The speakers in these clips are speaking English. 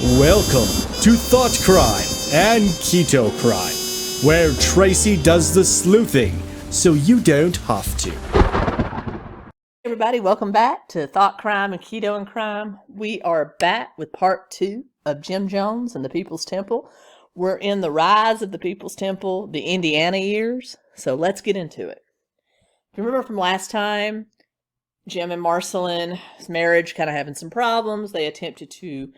Welcome to Thought Crime and Keto Crime, where Tracy does the sleuthing so you don't have to. Everybody, welcome back to Thought Crime and Keto and Crime. We are back with part 2 of Jim Jones and the People's Temple. We're in the rise of the People's Temple, the Indiana years, so let's get into it. If you remember from last time, Jim and Marcelin's marriage kind of having some problems. They attempted to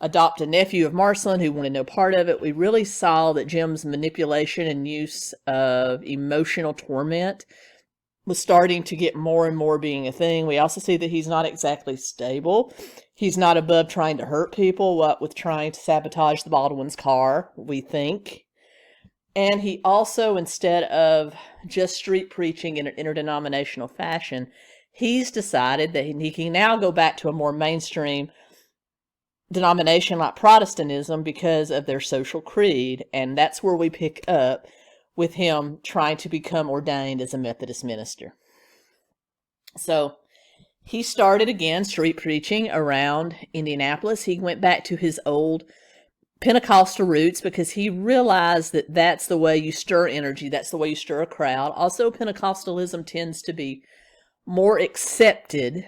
adopt a nephew of Marcelin who wanted no part of it. We really saw that Jim's manipulation and use of emotional torment was starting to get more and more being a thing. We also see that he's not exactly stable. He's not above trying to hurt people, what with trying to sabotage the Baldwin's car, we think. And he also, instead of just street preaching in an interdenominational fashion, he's decided that he can now go back to a more mainstream denomination like Protestantism because of their social creed. And that's where we pick up with him trying to become ordained as a Methodist minister. So he started again street preaching around Indianapolis. He went back to his old Pentecostal roots because he realized that that's the way you stir energy. That's the way you stir a crowd. Also, Pentecostalism tends to be more accepted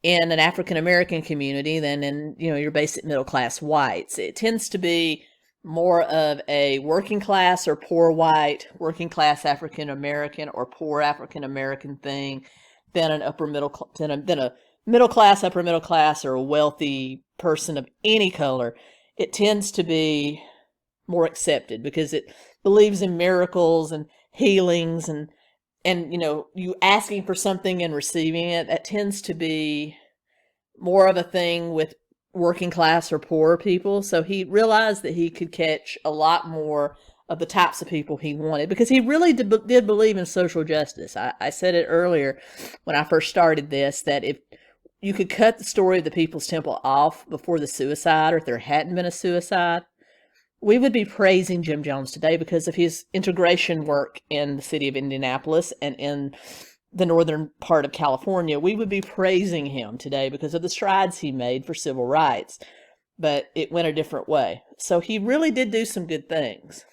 in an African American community than in, your basic middle class whites. It tends to be more of a working class or poor white, working class African American or poor African American thing than an upper middle than a middle class, upper middle class, or a wealthy person of any color. It tends to be more accepted because it believes in miracles and healings and you asking for something and receiving it. That tends to be more of a thing with working class or poor people. So he realized that he could catch a lot more of the types of people he wanted because he really did believe in social justice. I said it earlier when I first started this, that if you could cut the story of the People's Temple off before the suicide, or if there hadn't been a suicide, we would be praising Jim Jones today because of his integration work in the city of Indianapolis and in the northern part of California. We would be praising him today because of the strides he made for civil rights, but it went a different way. So he really did do some good things.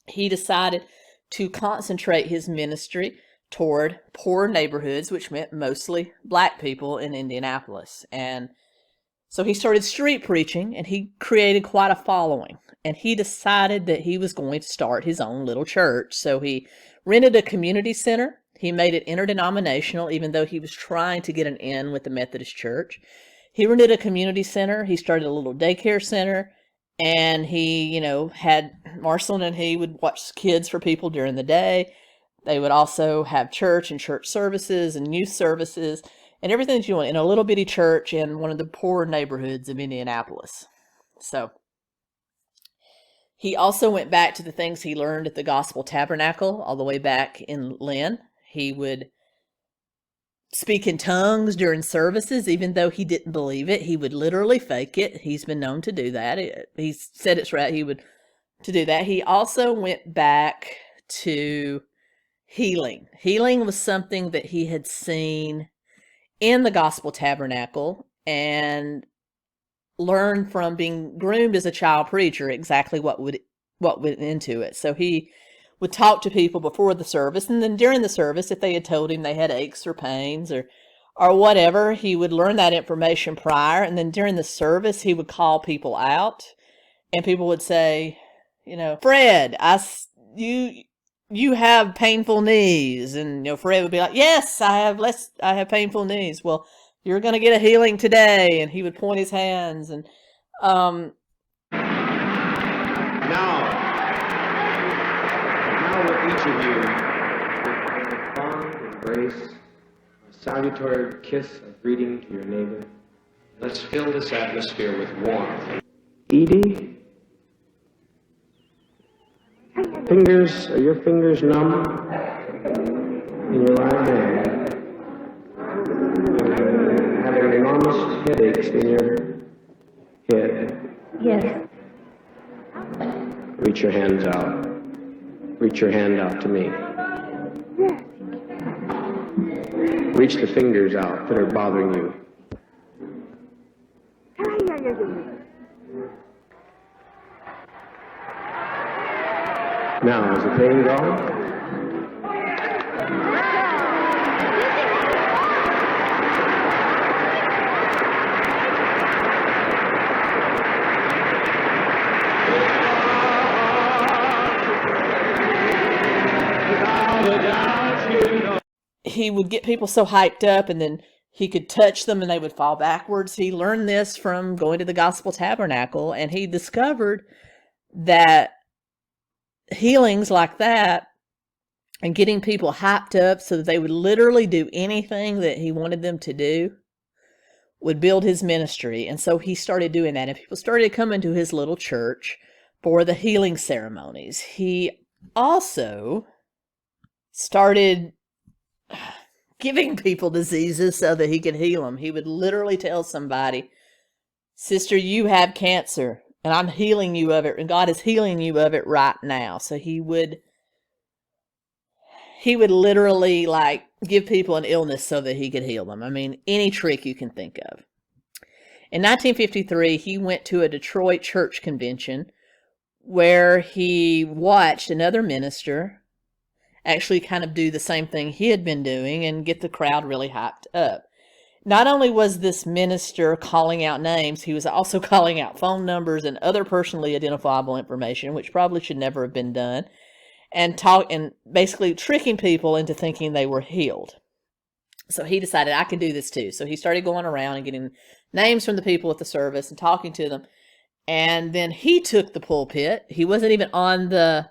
He decided to concentrate his ministry toward poor neighborhoods, which meant mostly black people in Indianapolis. And so he started street preaching, and he created quite a following. And he decided that he was going to start his own little church. So he rented a community center. He made it interdenominational, even though he was trying to get an in with the Methodist Church. He rented a community center. He started a little daycare center. And he, had Marcelin and he would watch kids for people during the day. They would also have church and church services and youth services and everything that you want in a little bitty church in one of the poor neighborhoods of Indianapolis. So he also went back to the things he learned at the Gospel Tabernacle all the way back in Lynn. He would speak in tongues during services, even though he didn't believe it. He would literally fake it. He's been known to do that. He said it's right. To do that. He also went back to healing. Healing was something that he had seen in the Gospel Tabernacle and learned from being groomed as a child preacher exactly what went into it. So he would talk to people before the service, and then during the service, if they had told him they had aches or pains or whatever, he would learn that information prior, and then during the service, he would call people out, and people would say, Fred, you have painful knees, and Fred would be like, yes, I have painful knees. Well, you're going to get a healing today, and he would point his hands, and Now with each of you, a fond embrace, a salutary kiss of greeting to your neighbor. Let's fill this atmosphere with warmth. Edie? Are your fingers numb in your right hand? Having enormous headaches in your head? Yes. Reach your hands out. Reach your hand out to me. Yes. Reach the fingers out that are bothering you. Can I hear Now, is the pain gone? He would get people so hyped up, and then he could touch them and they would fall backwards. He learned this from going to the Gospel Tabernacle, and he discovered that healings like that and getting people hyped up so that they would literally do anything that he wanted them to do would build his ministry. And so he started doing that, and people started coming to his little church for the healing ceremonies. He also started giving people diseases so that he could heal them. He would literally tell somebody, "Sister, you have cancer, and I'm healing you of it, and God is healing you of it right now." So he would literally like give people an illness so that he could heal them. I mean, any trick you can think of. In 1953, he went to a Detroit church convention where he watched another minister actually kind of do the same thing he had been doing and get the crowd really hyped up. Not only was this minister calling out names, he was also calling out phone numbers and other personally identifiable information, which probably should never have been done, and basically tricking people into thinking they were healed. So he decided, I can do this too. So he started going around and getting names from the people at the service and talking to them. And then he took the pulpit. He wasn't even on the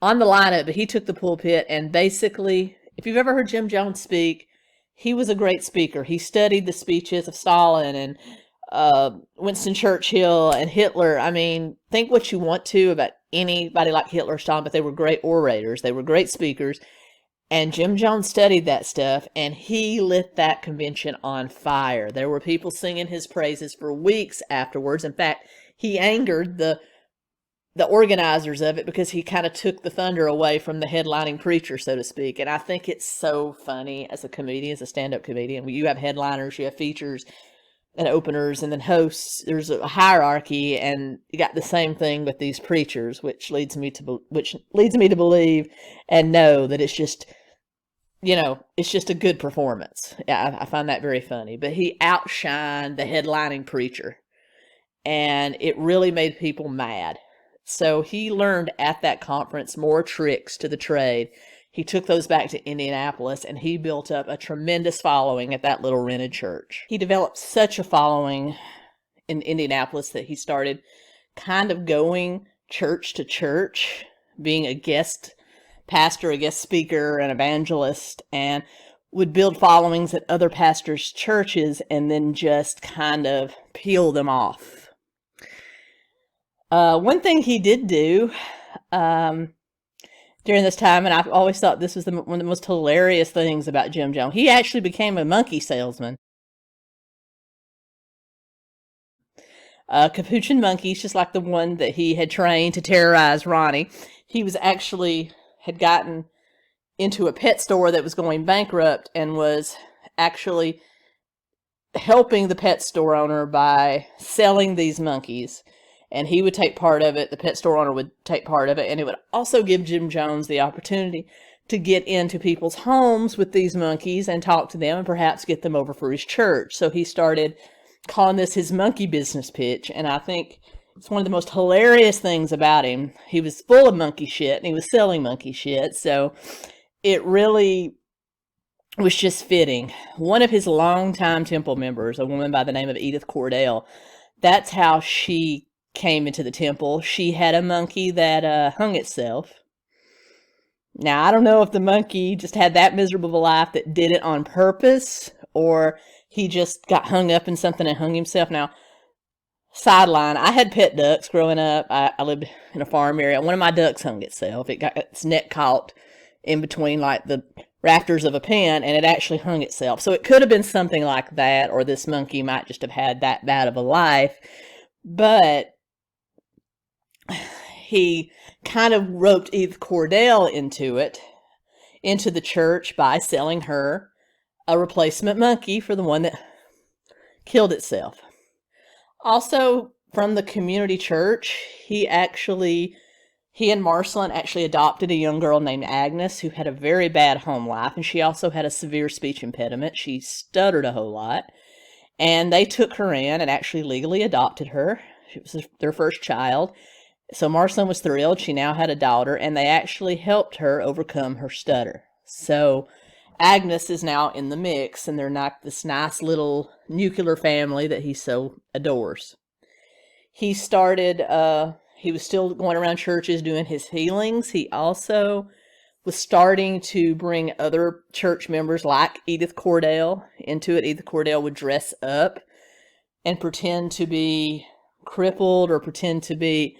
lineup, but he took the pulpit, and basically, if you've ever heard Jim Jones speak, he was a great speaker. He studied the speeches of Stalin and Winston Churchill and Hitler. I mean, think what you want to about anybody like Hitler or Stalin, but they were great orators. They were great speakers. And Jim Jones studied that stuff, and he lit that convention on fire. There were people singing his praises for weeks afterwards. In fact, he angered the organizers of it because he kind of took the thunder away from the headlining preacher, so to speak. And I think it's so funny as a comedian, as a stand-up comedian. You have headliners, you have features and openers, and then hosts. There's a hierarchy, and you got the same thing with these preachers, which leads me to believe and know that it's just, it's just a good performance. Yeah, I find that very funny. But he outshined the headlining preacher, and it really made people mad. So he learned at that conference more tricks to the trade. He took those back to Indianapolis, and he built up a tremendous following at that little rented church. He developed such a following in Indianapolis that he started kind of going church to church, being a guest pastor, a guest speaker, an evangelist, and would build followings at other pastors' churches and then just kind of peel them off. One thing he did do during this time, and I've always thought this was one of the most hilarious things about Jim Jones, he actually became a monkey salesman. Capuchin monkeys, just like the one that he had trained to terrorize Ronnie. He had gotten into a pet store that was going bankrupt and was actually helping the pet store owner by selling these monkeys. And he would take part of it, the pet store owner would take part of it, and it would also give Jim Jones the opportunity to get into people's homes with these monkeys and talk to them and perhaps get them over for his church. So he started calling this his monkey business pitch, and I think it's one of the most hilarious things about him. He was full of monkey shit, and he was selling monkey shit, so it really was just fitting. One of his longtime temple members, a woman by the name of Edith Cordell, that's how she came into the temple. She had a monkey that hung itself. Now, I don't know if the monkey just had that miserable of a life that did it on purpose, or he just got hung up in something and hung himself. Now, sideline, I had pet ducks growing up. I lived in a farm area. One of my ducks hung itself. It got its neck caught in between like the rafters of a pen, and it actually hung itself. So it could have been something like that, or this monkey might just have had that bad of a life. But he kind of roped Edith Cordell into the church by selling her a replacement monkey for the one that killed itself. Also, from the community church, he and Marcelin actually adopted a young girl named Agnes who had a very bad home life, and she also had a severe speech impediment. She stuttered a whole lot, and they took her in and actually legally adopted her. She was their first child. So Marcelin was thrilled. She now had a daughter, and they actually helped her overcome her stutter. So Agnes is now in the mix, and they're not this nice little nuclear family that he so adores. He was still going around churches doing his healings. He also was starting to bring other church members like Edith Cordell into it. Edith Cordell would dress up and pretend to be crippled or pretend to be,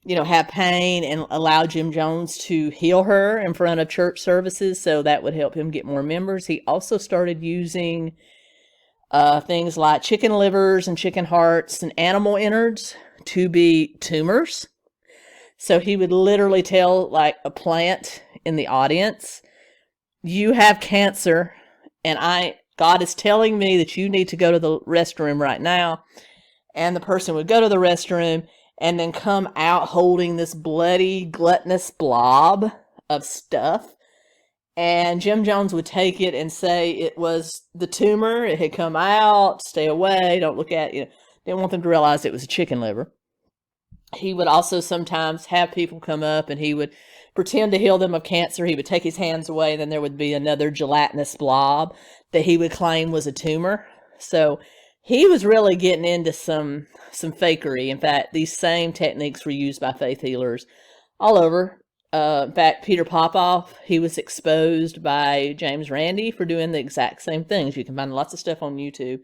have pain, and allow Jim Jones to heal her in front of church services, so that would help him get more members. He also started using things like chicken livers and chicken hearts and animal innards to be tumors. So he would literally tell like a plant in the audience, "You have cancer, and God is telling me that you need to go to the restroom right now." And the person would go to the restroom and then come out holding this bloody, gluttonous blob of stuff. And Jim Jones would take it and say it was the tumor. It had come out. Stay away. Don't look at it. Didn't want them to realize it was a chicken liver. He would also sometimes have people come up and he would pretend to heal them of cancer. He would take his hands away, and then there would be another gelatinous blob that he would claim was a tumor. So he was really getting into some fakery. In fact, these same techniques were used by faith healers all over. In fact, Peter Popoff, he was exposed by James Randi for doing the exact same things. You can find lots of stuff on YouTube,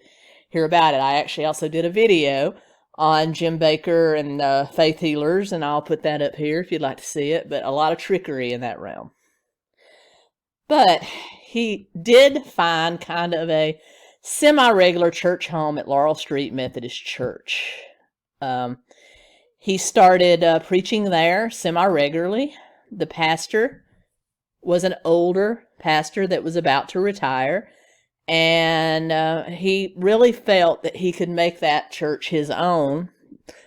hear about it. I actually also did a video on Jim Bakker and faith healers, and I'll put that up here if you'd like to see it, but a lot of trickery in that realm. But he did find kind of a semi-regular church home at Laurel Street Methodist Church. He started preaching there semi-regularly. The pastor was an older pastor that was about to retire, and he really felt that he could make that church his own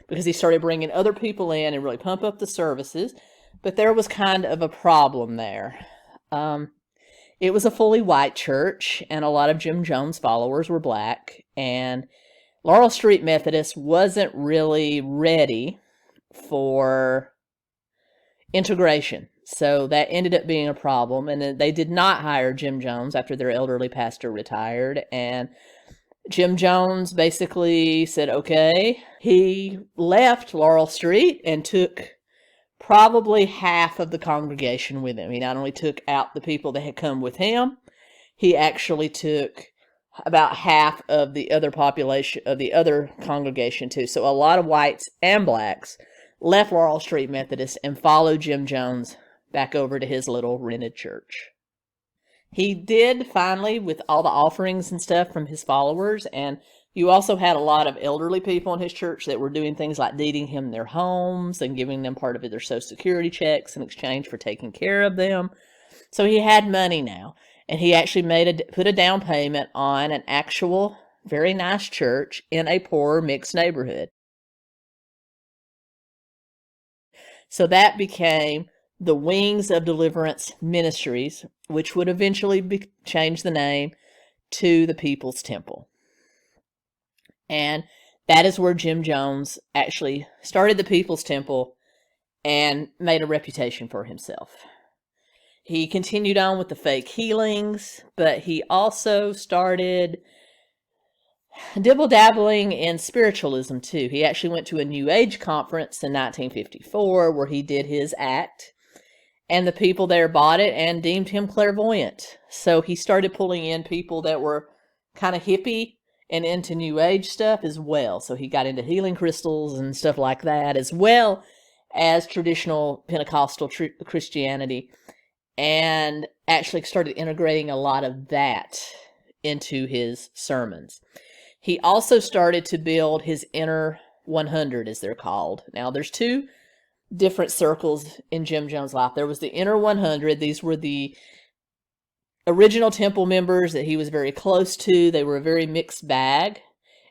because he started bringing other people in and really pump up the services. But there was kind of a problem there. It was a fully white church, and a lot of Jim Jones followers were black, and Laurel Street Methodist wasn't really ready for integration. So that ended up being a problem, and they did not hire Jim Jones after their elderly pastor retired, and Jim Jones basically said, okay. He left Laurel Street and took probably half of the congregation with him. He not only took out the people that had come with him, he actually took about half of the other population of the other congregation too. So a lot of whites and blacks left Laurel Street Methodist and followed Jim Jones back over to his little rented church. He did finally, with all the offerings and stuff from his followers, and you also had a lot of elderly people in his church that were doing things like deeding him their homes and giving them part of their Social Security checks in exchange for taking care of them. So he had money now, and he actually put a down payment on an actual very nice church in a poorer mixed neighborhood. So that became the Wings of Deliverance Ministries, which would eventually change the name to the People's Temple. And that is where Jim Jones actually started the People's Temple and made a reputation for himself. He continued on with the fake healings, but he also started dibble-dabbling in spiritualism too. He actually went to a New Age conference in 1954 where he did his act, and the people there bought it and deemed him clairvoyant. So he started pulling in people that were kind of hippie and into New Age stuff as well. So he got into healing crystals and stuff like that, as well as traditional Pentecostal Christianity, and actually started integrating a lot of that into his sermons. He also started to build his inner 100, as they're called. Now, there's two different circles in Jim Jones' life. There was the inner 100. These were the original temple members that he was very close to. They were a very mixed bag.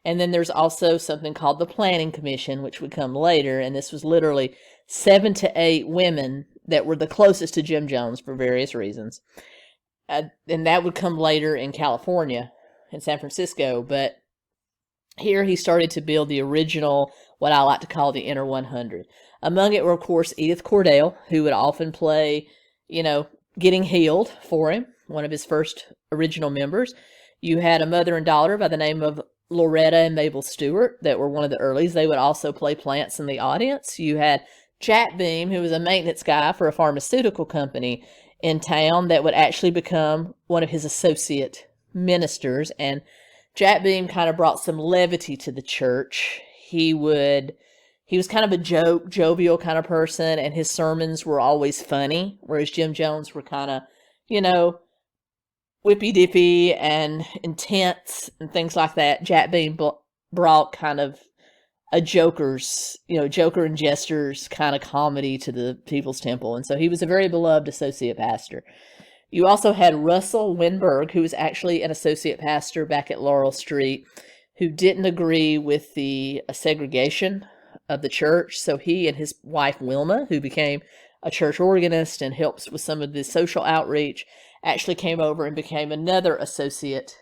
And then there's also something called the Planning Commission, which would come later. And this was literally 7 to 8 women that were the closest to Jim Jones for various reasons. And that would come later in California, in San Francisco. But here he started to build the original, what I like to call the Inner 100. Among it were, of course, Edith Cordell, who would often play, Getting Healed for him, one of his first original members. You had a mother and daughter by the name of Loretta and Mabel Stewart that were one of the earlies. They would also play plants in the audience. You had Jack Beam, who was a maintenance guy for a pharmaceutical company in town that would actually become one of his associate ministers. And Jack Beam kind of brought some levity to the church. He was kind of a jovial kind of person, and his sermons were always funny, whereas Jim Jones were kind of, whippy-dippy and intense and things like that. Jack Beam brought kind of a joker and jesters kind of comedy to the People's Temple, and so he was a very beloved associate pastor. You also had Russell Winberg, who was actually an associate pastor back at Laurel Street, who didn't agree with the segregation of the church. So he and his wife Wilma, who became a church organist and helps with some of the social outreach, actually came over and became another associate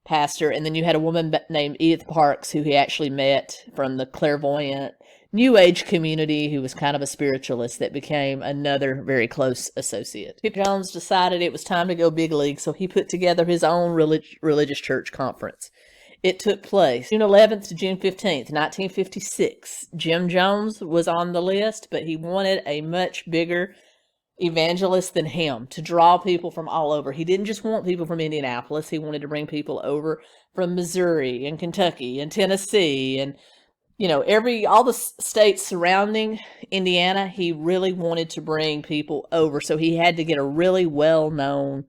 pastor. And then you had a woman named Edith Parks, who he actually met from the clairvoyant New Age community, who was kind of a spiritualist, that became another very close associate. Jim Jones decided it was time to go big league, so he put together his own religious church conference. It took place June 11th to June 15th, 1956. Jim Jones was on the list, but he wanted a much bigger evangelist than him to draw people from all over. He didn't just want people from Indianapolis. He wanted to bring people over from Missouri and Kentucky and Tennessee and, all the states surrounding Indiana. He really wanted to bring people over. So he had to get a really well-known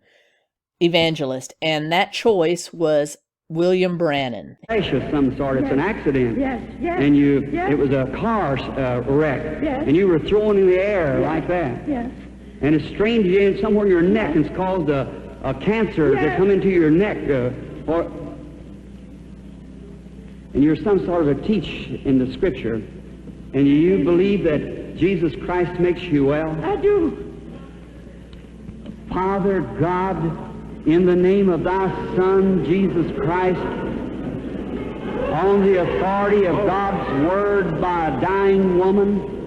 evangelist. And that choice was William Brannan. Of some sort. It's an accident. Yes. And Yes. it was a car wreck. Yes. And you were thrown in the air like that. Yes. And it's strained you in somewhere in your neck, and it's caused a cancer to come into your neck. And you're some sort of a teach in the Scripture. And you believe that Jesus Christ makes you well? I do. Father God, in the name of thy Son, Jesus Christ, on the authority of God's Word by a dying woman,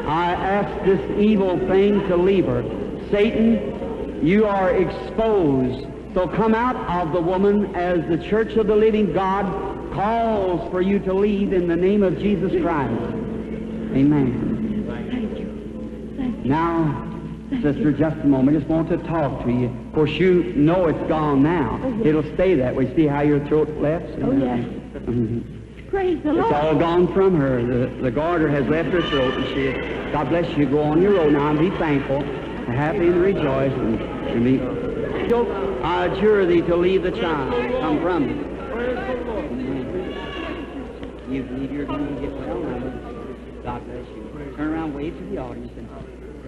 I ask this evil thing to leave her. Satan, you are exposed. So come out of the woman as the Church of the Living God calls for you to leave in the name of Jesus Christ. Amen. Thank you. Thank you. Now, Sister, just a moment. I just want to talk to you. Of course, you know it's gone now. Oh, yes. It'll stay that way. See how your throat left? Oh, yes. Mhm. Praise the It's Lord. all gone from her. The garter has left her throat, and God bless you. Go on your road now and be thankful, and happy and rejoice, and be. I adjure thee to leave the child. Come from it. You believe you're going to get well now. God bless you. Turn around, wave to the audience.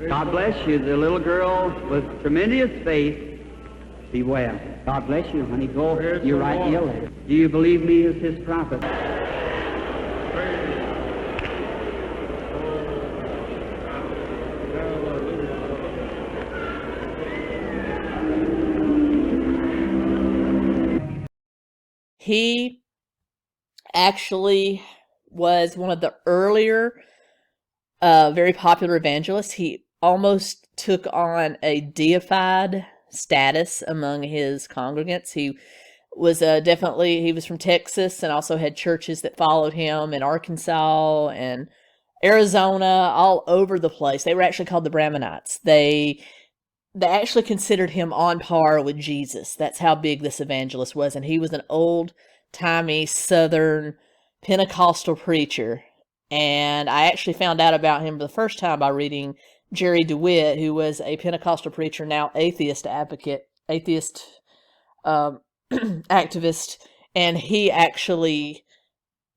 God bless you. The little girl with tremendous faith, be well. God bless you, honey. Go. You're right. You'll let. Do you believe me as his prophet? He actually was one of the earlier very popular evangelists. He almost took on a deified status among his congregants. He was he was from Texas and also had churches that followed him in Arkansas and Arizona, all over the place. They were actually called the Brahmanites. They actually considered him on par with Jesus. That's how big this evangelist was. And he was an old-timey Southern Pentecostal preacher. And I actually found out about him the first time by reading Jerry DeWitt, who was a Pentecostal preacher, now atheist activist. And he actually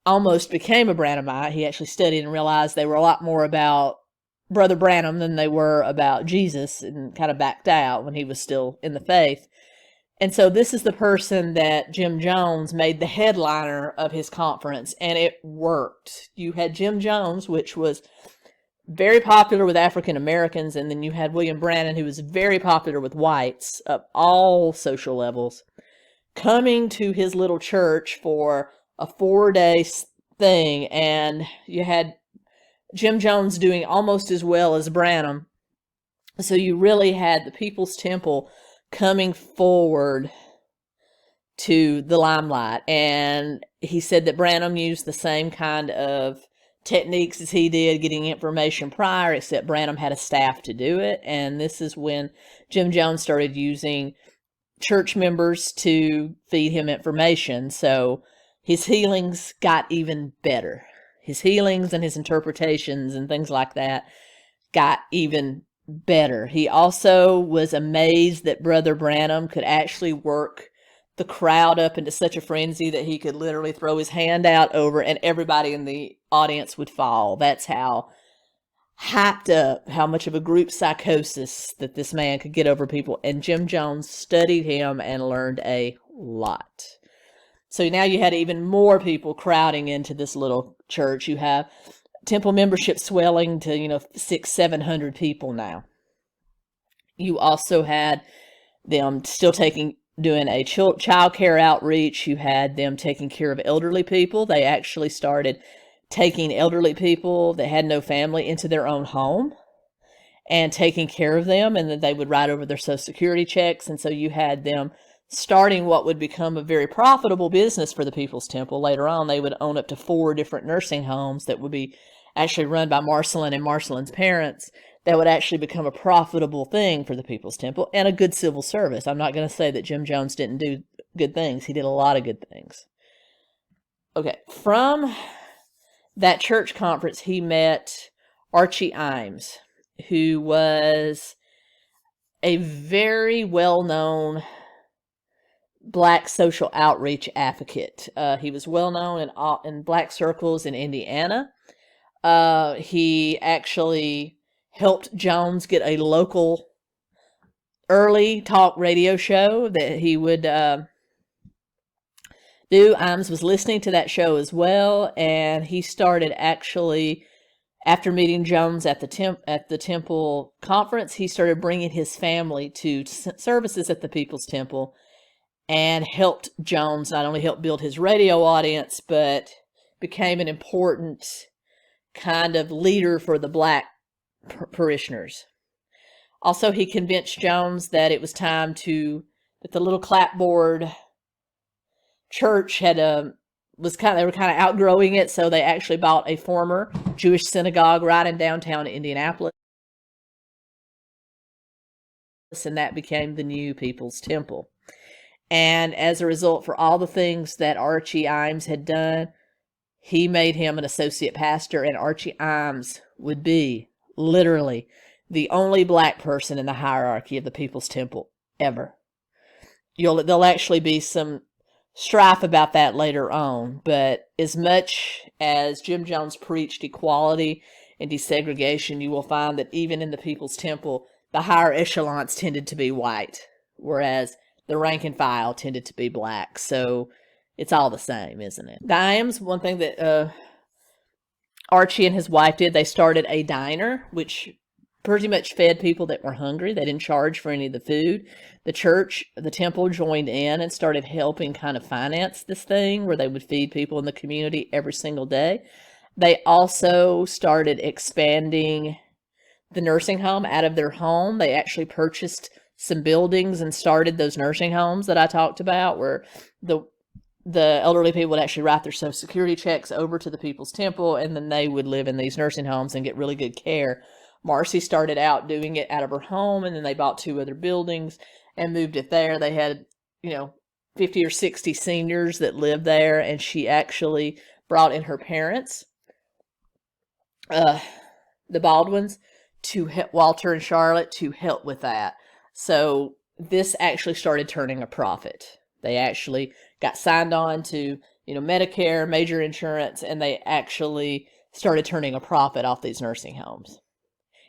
almost became a Branhamite. He actually studied and realized they were a lot more about Brother Branham than they were about Jesus, and kind of backed out when he was still in the faith. And so this is the person that Jim Jones made the headliner of his conference, and it worked. You had Jim Jones, which was very popular with African Americans, and then you had William Brannon, who was very popular with whites of all social levels, coming to his little church for a 4-day thing, and you had Jim Jones doing almost as well as Branham. So you really had the People's Temple coming forward to the limelight. And he said that Branham used the same kind of techniques as he did, getting information prior, except Branham had a staff to do it. And this is when Jim Jones started using church members to feed him information. So his healings got even better. His healings and his interpretations and things like that got even better. He also was amazed that Brother Branham could actually work the crowd up into such a frenzy that he could literally throw his hand out over and everybody in the audience would fall. That's how hyped up, how much of a group psychosis that this man could get over people. And Jim Jones studied him and learned a lot. So now you had even more people crowding into this little church. You have temple membership swelling to, 600-700 people now. You also had them still doing a child care outreach. You had them taking care of elderly people. They actually started taking elderly people that had no family into their own home and taking care of them, and then they would write over their Social Security checks. And so you had them starting what would become a very profitable business for the People's Temple. Later on, they would own up to 4 different nursing homes that would be actually run by Marcelin and Marcelin's parents. That would actually become a profitable thing for the People's Temple and a good civil service. I'm not going to say that Jim Jones didn't do good things. He did a lot of good things. Okay, from that church conference, he met Archie Eins, who was a very well-known Black social outreach advocate. He was well-known in Black circles in Indiana. He actually helped Jones get a local early talk radio show that he would do. Eins was listening to that show as well, and he started actually, after meeting Jones at the temple conference, he started bringing his family to services at the People's Temple and helped Jones not only help build his radio audience, but became an important kind of leader for the Black parishioners. Also, he convinced Jones that it was time that the little clapboard church they were kind of outgrowing it, so they actually bought a former Jewish synagogue right in downtown Indianapolis, and that became the new People's Temple. And as a result, for all the things that Archie Eins had done, he made him an associate pastor, and Archie Eins would be literally the only Black person in the hierarchy of the People's Temple ever. There'll actually be some strife about that later on, but as much as Jim Jones preached equality and desegregation, you will find that even in the People's Temple, the higher echelons tended to be white, whereas the rank and file tended to be Black. So it's all the same, isn't it? Dimes, one thing that Archie and his wife did, they started a diner, which pretty much fed people that were hungry. They didn't charge for any of the food. The temple joined in and started helping kind of finance this thing where they would feed people in the community every single day. They also started expanding the nursing home out of their home. They actually purchased some buildings and started those nursing homes that I talked about, where the elderly people would actually write their Social Security checks over to the People's Temple, and then they would live in these nursing homes and get really good care. Marcy started out doing it out of her home, and then they bought 2 other buildings and moved it there. They had, 50 or 60 seniors that lived there, and she actually brought in her parents, the Baldwins, to help Walter and Charlotte to help with that. So this actually started turning a profit. They actually got signed on to, Medicare, major insurance, and they actually started turning a profit off these nursing homes.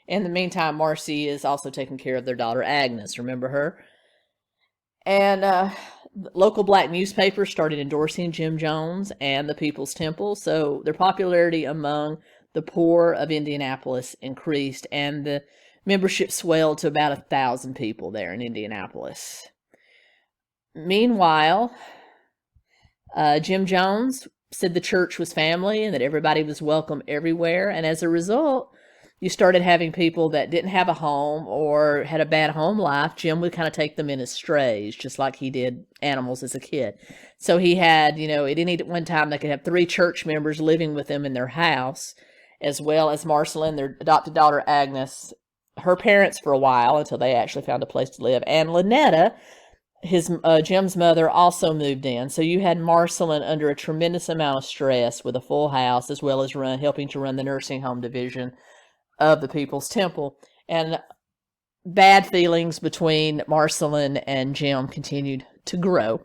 In the meantime, Marcy is also taking care of their daughter Agnes. Remember her? And local black newspapers started endorsing Jim Jones and the People's Temple, so their popularity among the poor of Indianapolis increased, and the membership swelled to about 1,000 people there in Indianapolis. Meanwhile, Jim Jones said the church was family and that everybody was welcome everywhere, and as a result, you started having people that didn't have a home or had a bad home life. Jim would kind of take them in as strays, just like he did animals as a kid. So he had, at any one time, they could have 3 church members living with them in their house, as well as Marceline, their adopted daughter Agnes, her parents for a while until they actually found a place to live, and Lynetta, Jim's mother, also moved in. So you had Marceline under a tremendous amount of stress with a full house, as well as helping to run the nursing home division of the People's Temple. And bad feelings between Marceline and Jim continued to grow,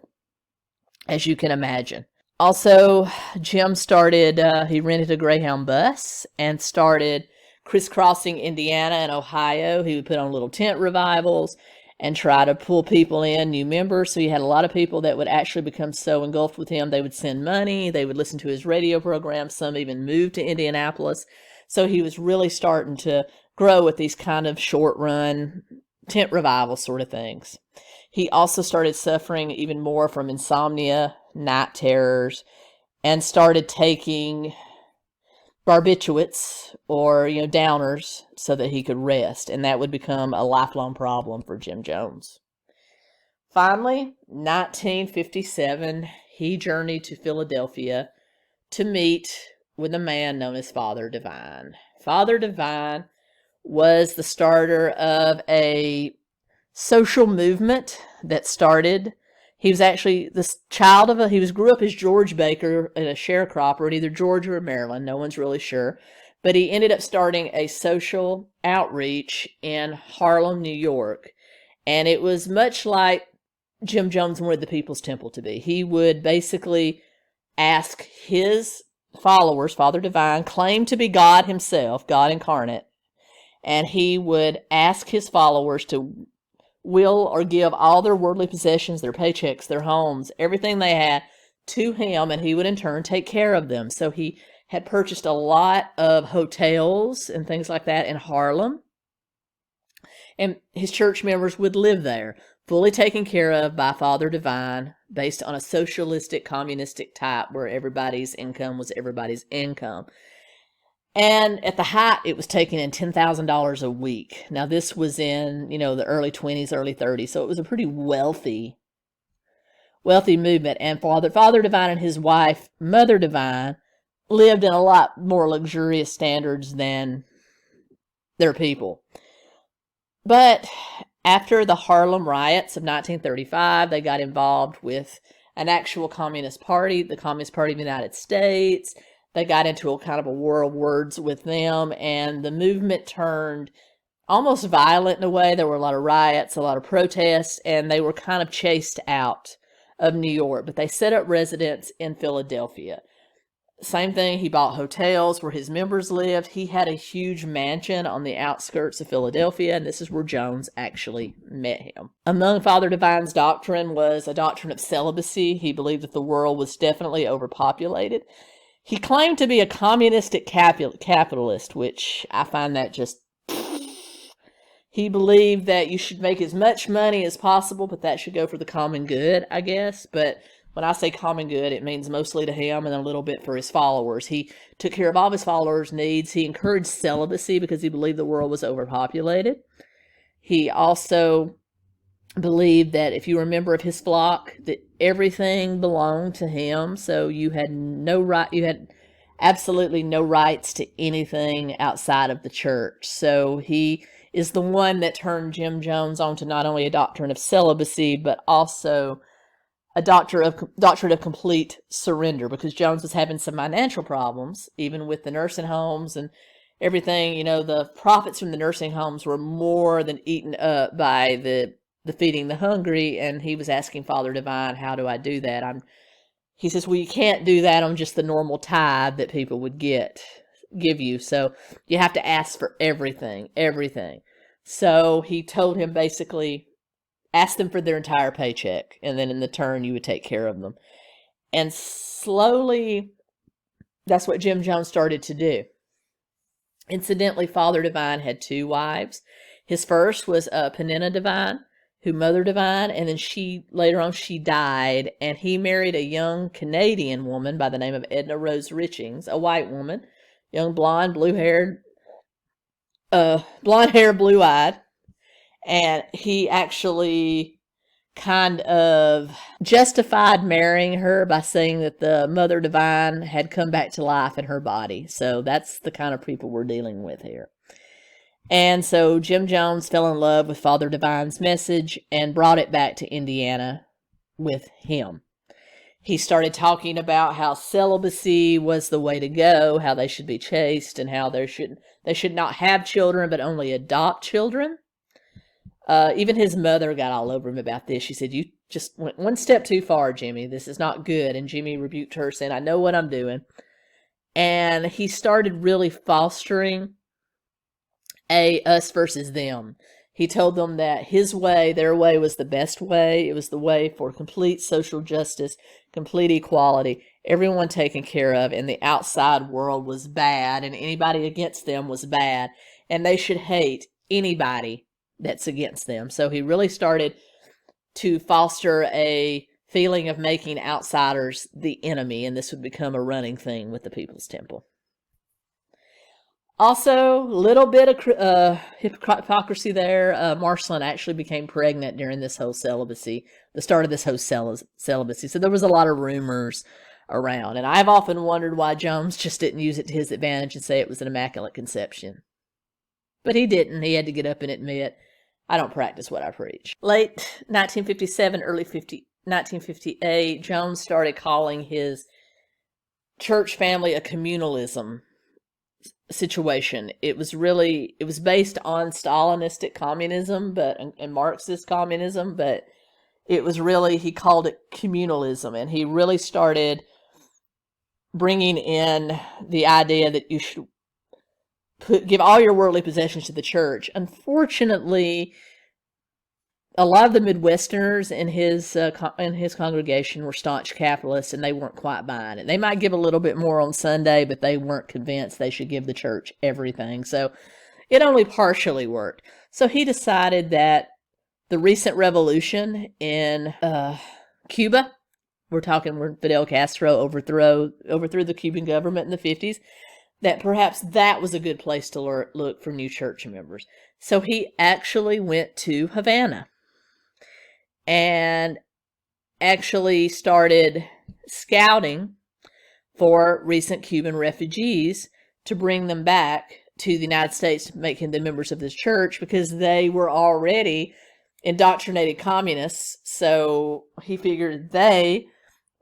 as you can imagine. Also, Jim started, he rented a Greyhound bus and started crisscrossing Indiana and Ohio. He would put on little tent revivals and try to pull people in, new members. So you had a lot of people that would actually become so engulfed with him, they would send money, they would listen to his radio program, some even moved to Indianapolis. So he was really starting to grow with these kind of short-run tent revival sort of things. He also started suffering even more from insomnia, night terrors, and started taking barbiturates or, downers so that he could rest. And that would become a lifelong problem for Jim Jones. Finally, 1957, he journeyed to Philadelphia to meet with a man known as Father Divine. Father Divine was the starter of a social movement that started. He was actually this child of he grew up as George Baker, a sharecropper in either Georgia or Maryland. No one's really sure. But he ended up starting a social outreach in Harlem, New York. And it was much like Jim Jones wanted the People's Temple to be. He would basically ask his followers, Father Divine claimed to be God himself, God incarnate, and he would ask his followers to will or give all their worldly possessions, their paychecks, their homes, everything they had to him, and he would in turn take care of them. So he had purchased a lot of hotels and things like that in Harlem, and his church members would live there, fully taken care of by Father Divine, based on a socialistic, communistic type where everybody's income was everybody's income. And at the height, it was taking in $10,000 a week. Now, this was in, the early 20s, early 30s, so it was a pretty wealthy movement. And Father Divine and his wife, Mother Divine, lived in a lot more luxurious standards than their people. But after the Harlem riots of 1935, they got involved with an actual communist party, the Communist Party of the United States. They got into a kind of a war of words with them, and the movement turned almost violent in a way. There were a lot of riots, a lot of protests, and they were kind of chased out of New York. But they set up residence in Philadelphia. Same thing, he bought hotels where his members lived. He had a huge mansion on the outskirts of Philadelphia, and this is where Jones actually met him. Among Father Divine's doctrine was a doctrine of celibacy. He believed that the world was definitely overpopulated. He claimed to be a communistic capitalist, which I find that just... He believed that you should make as much money as possible, but that should go for the common good, I guess. But when I say common good, it means mostly to him and a little bit for his followers. He took care of all of his followers' needs. He encouraged celibacy because he believed the world was overpopulated. He also believed that if you were a member of his flock, that everything belonged to him. So you had no right, you had absolutely no rights to anything outside of the church. So he is the one that turned Jim Jones on to not only a doctrine of celibacy, but also a doctrine of complete surrender, because Jones was having some financial problems, even with the nursing homes and everything. The profits from the nursing homes were more than eaten up by the feeding the hungry, and he was asking Father Divine, how do I do that? He says, well, you can't do that on just the normal tithe that people would give you, so you have to ask for everything. So he told him basically, ask them for their entire paycheck, and then in the turn you would take care of them. And slowly, that's what Jim Jones started to do. Incidentally, Father Divine had 2 wives. His first was Penina Divine, who Mother Divine, and then later on she died, and he married a young Canadian woman by the name of Edna Rose Richings, a white woman, young blonde, blue-haired, blue-eyed, and he actually kind of justified marrying her by saying that the Mother Divine had come back to life in her body. So that's the kind of people we're dealing with here. And so Jim Jones fell in love with Father Divine's message and brought it back to Indiana with him. He started talking about how celibacy was the way to go, how they should be chaste, and how they should not have children, but only adopt children. Even his mother got all over him about this. She said, "You just went one step too far, Jimmy. This is not good." And Jimmy rebuked her, saying, "I know what I'm doing." And he started really fostering a us versus them. He told them that his way, their way, was the best way. It was the way for complete social justice, complete equality, everyone taken care of, and the outside world was bad, and anybody against them was bad, and they should hate anybody that's against them. So he really started to foster a feeling of making outsiders the enemy, and this would become a running thing with the People's Temple. Also, a little bit of hypocrisy there. Marceline actually became pregnant during this whole celibacy, the start of this whole celibacy. So there was a lot of rumors around. And I've often wondered why Jones just didn't use it to his advantage and say it was an immaculate conception. But he didn't. He had to get up and admit, I don't practice what I preach. Late 1957, early 1958, Jones started calling his church family a communalism situation. It was based on Stalinistic communism, and Marxist communism, but it was really, he called it communalism, and he really started bringing in the idea that you should give all your worldly possessions to the church. Unfortunately, a lot of the Midwesterners in his congregation were staunch capitalists, and they weren't quite buying it. They might give a little bit more on Sunday, but they weren't convinced they should give the church everything. So it only partially worked. So he decided that the recent revolution in Cuba, we're talking when Fidel Castro overthrew the Cuban government in the 50s, that perhaps that was a good place to look for new church members. So he actually went to Havana and actually started scouting for recent Cuban refugees to bring them back to the United States, making them members of this church, because they were already indoctrinated communists. So he figured they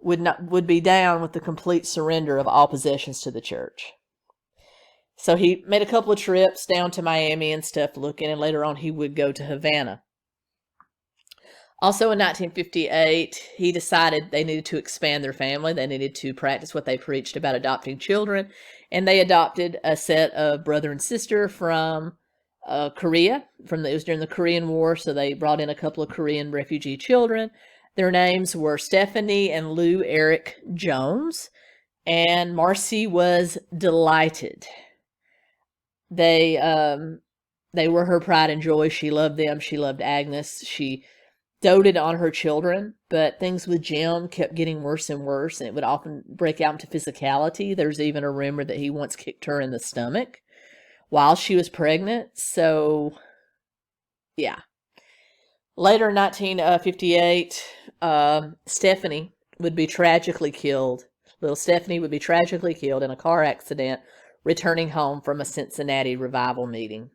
would be down with the complete surrender of all possessions to the church. So he made a couple of trips down to Miami and stuff looking, and later on he would go to Havana. Also in 1958, he decided they needed to expand their family. They needed to practice what they preached about adopting children, and they adopted a set of brother and sister from Korea. It was during the Korean War, so they brought in a couple of Korean refugee children. Their names were Stephanie and Lou Eric Jones, and Marcy was delighted. They were her pride and joy. She loved them. She loved Agnes. She doted on her children, but things with Jim kept getting worse and worse, and it would often break out into physicality. There's even a rumor that he once kicked her in the stomach while she was pregnant. So, yeah. Later in 1958, Stephanie would be tragically killed. Little Stephanie would be tragically killed in a car accident returning home from a Cincinnati revival meeting.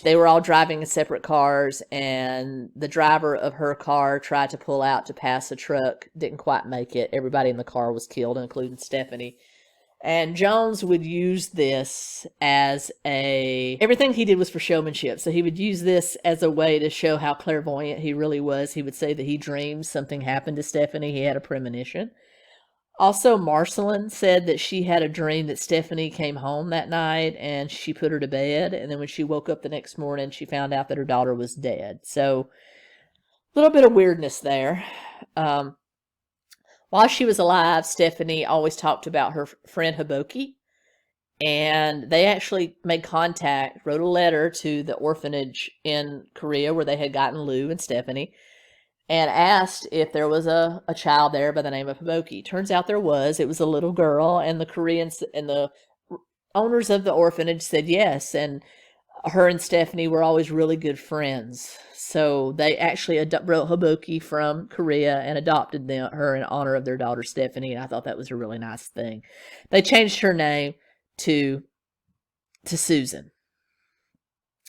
They were all driving in separate cars, and the driver of her car tried to pull out to pass a truck, didn't quite make it. Everybody in the car was killed, including Stephanie. And Jones would use this as everything he did was for showmanship. So he would use this as a way to show how clairvoyant he really was. He would say that he dreamed something happened to Stephanie. He had a premonition. Also, Marceline said that she had a dream that Stephanie came home that night and she put her to bed. And then when she woke up the next morning, she found out that her daughter was dead. So little bit of weirdness there. While she was alive, Stephanie always talked about her friend Hiboki, and they actually made contact, wrote a letter to the orphanage in Korea where they had gotten Lou and Stephanie, and asked if there was a child there by the name of Hiboki. Turns out there was. It was a little girl, and the Koreans and the owners of the orphanage said yes, and her and Stephanie were always really good friends. So they actually brought Hiboki from Korea and adopted her in honor of their daughter Stephanie, and I thought that was a really nice thing. They changed her name to Susan.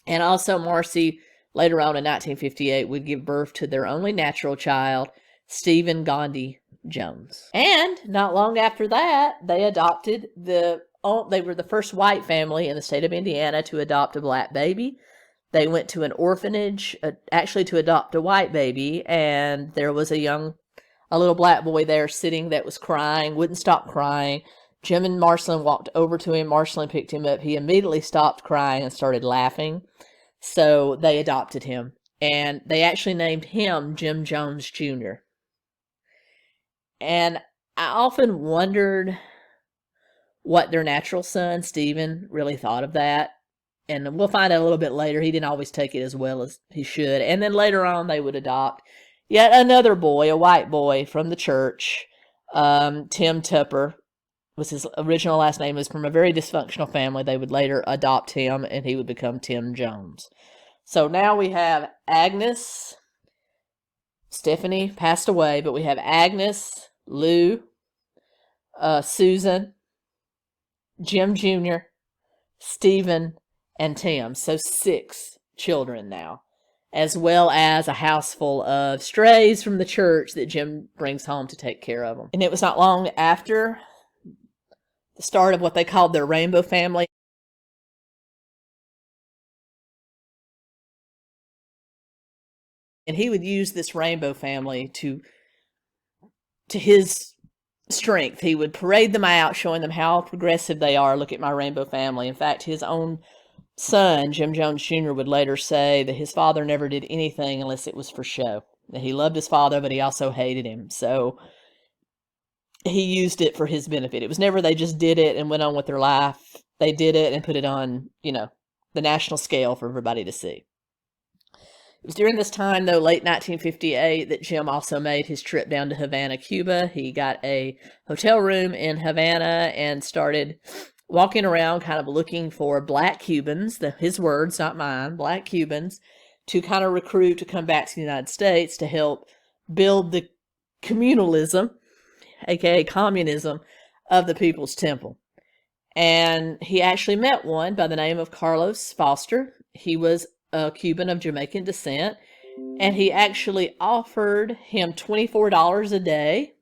And also Marcy, later on in 1958, would give birth to their only natural child, Stephen Gandhi Jones. And not long after that, they adopted they were the first white family in the state of Indiana to adopt a black baby. They went to an orphanage, actually to adopt a white baby, and there was a little black boy there sitting that was crying, wouldn't stop crying. Jim and Marceline walked over to him. Marceline picked him up. He immediately stopped crying and started laughing. So they adopted him, and they actually named him Jim Jones Jr. And I often wondered what their natural son, Stephen, really thought of that. And we'll find out a little bit later. He didn't always take it as well as he should. And then later on, they would adopt yet another boy, a white boy from the church. Tim Tupper was his original last name. Was from a very dysfunctional family. They would later adopt him, and he would become Tim Jones. So now we have Agnes. Stephanie passed away, but we have Agnes, Lou, Susan, Jim Jr., Stephen, and Tim. So 6 children now, as well as a house full of strays from the church that Jim brings home to take care of them. And it was not long after the start of what they called their rainbow family. And he would use this rainbow family to his strength. He would parade them out, showing them how progressive they are. Look at my rainbow family. In fact, his own son, Jim Jones Jr., would later say that his father never did anything unless it was for show. That he loved his father, but he also hated him. So he used it for his benefit. It was never they just did it and went on with their life. They did it and put it on, the national scale for everybody to see. It was during this time, though, late 1958, that Jim also made his trip down to Havana, Cuba. He got a hotel room in Havana and started walking around kind of looking for black Cubans, his words, not mine, black Cubans, to kind of recruit to come back to the United States to help build the communalism, aka communism, of the People's Temple. And he actually met one by the name of Carlos Foster. He was a Cuban of Jamaican descent, and he actually offered him $24 a day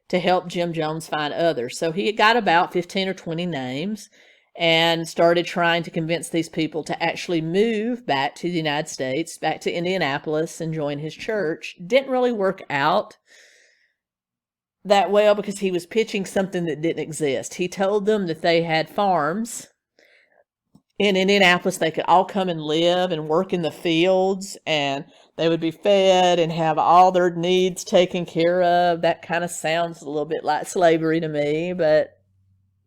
to help Jim Jones find others. So he got about 15 or 20 names and started trying to convince these people to actually move back to the United States, back to Indianapolis, and join his church. Didn't really work out that well because he was pitching something that didn't exist. He told them that they had farms in Indianapolis. They could all come and live and work in the fields, and they would be fed and have all their needs taken care of. That kind of sounds a little bit like slavery to me, but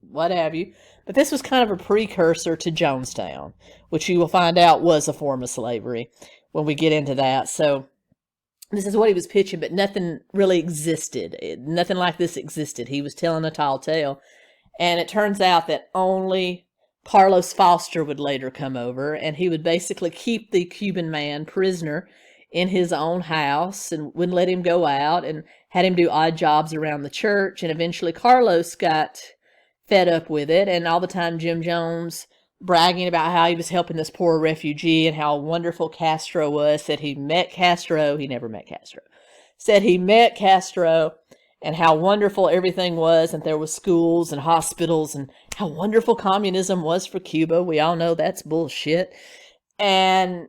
what have you. But this was kind of a precursor to Jonestown, which you will find out was a form of slavery when we get into that. So this is what he was pitching, but nothing really existed. Nothing like this existed. He was telling a tall tale. And it turns out that only Carlos Foster would later come over, and he would basically keep the Cuban man prisoner in his own house and wouldn't let him go out, and had him do odd jobs around the church. And eventually Carlos got fed up with it, and all the time Jim Jones bragging about how he was helping this poor refugee and how wonderful Castro was. Said he met Castro. He never met Castro. Said he met Castro and how wonderful everything was, and there was schools and hospitals, and how wonderful communism was for Cuba. We all know that's bullshit. And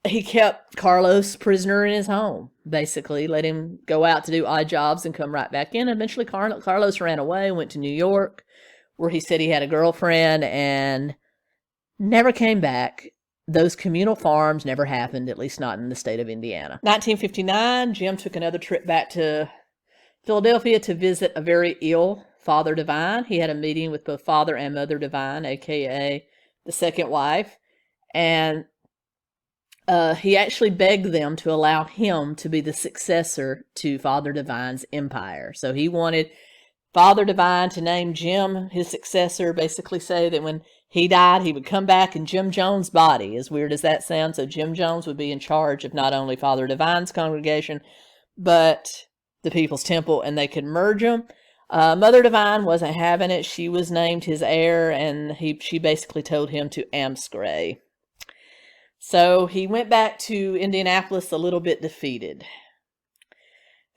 he kept Carlos prisoner in his home, basically. Let him go out to do odd jobs and come right back in. Eventually, Carlos ran away, went to New York, where he said he had a girlfriend, and never came back. those communal farms never happened, at least not in the state of Indiana. 1959, Jim took another trip back to Philadelphia to visit a very ill Father Divine. He had a meeting with both Father and Mother Divine, aka the second wife, and he actually begged them to allow him to be the successor to Father Divine's empire. So he wanted Father Divine to name Jim his successor, basically say that when he died, he would come back in Jim Jones' body, as weird as that sounds. So Jim Jones would be in charge of not only Father Divine's congregation, but the People's Temple, and they could merge them. Mother Divine wasn't having it. She was named his heir, and she basically told him to amscray. So he went back to Indianapolis a little bit defeated.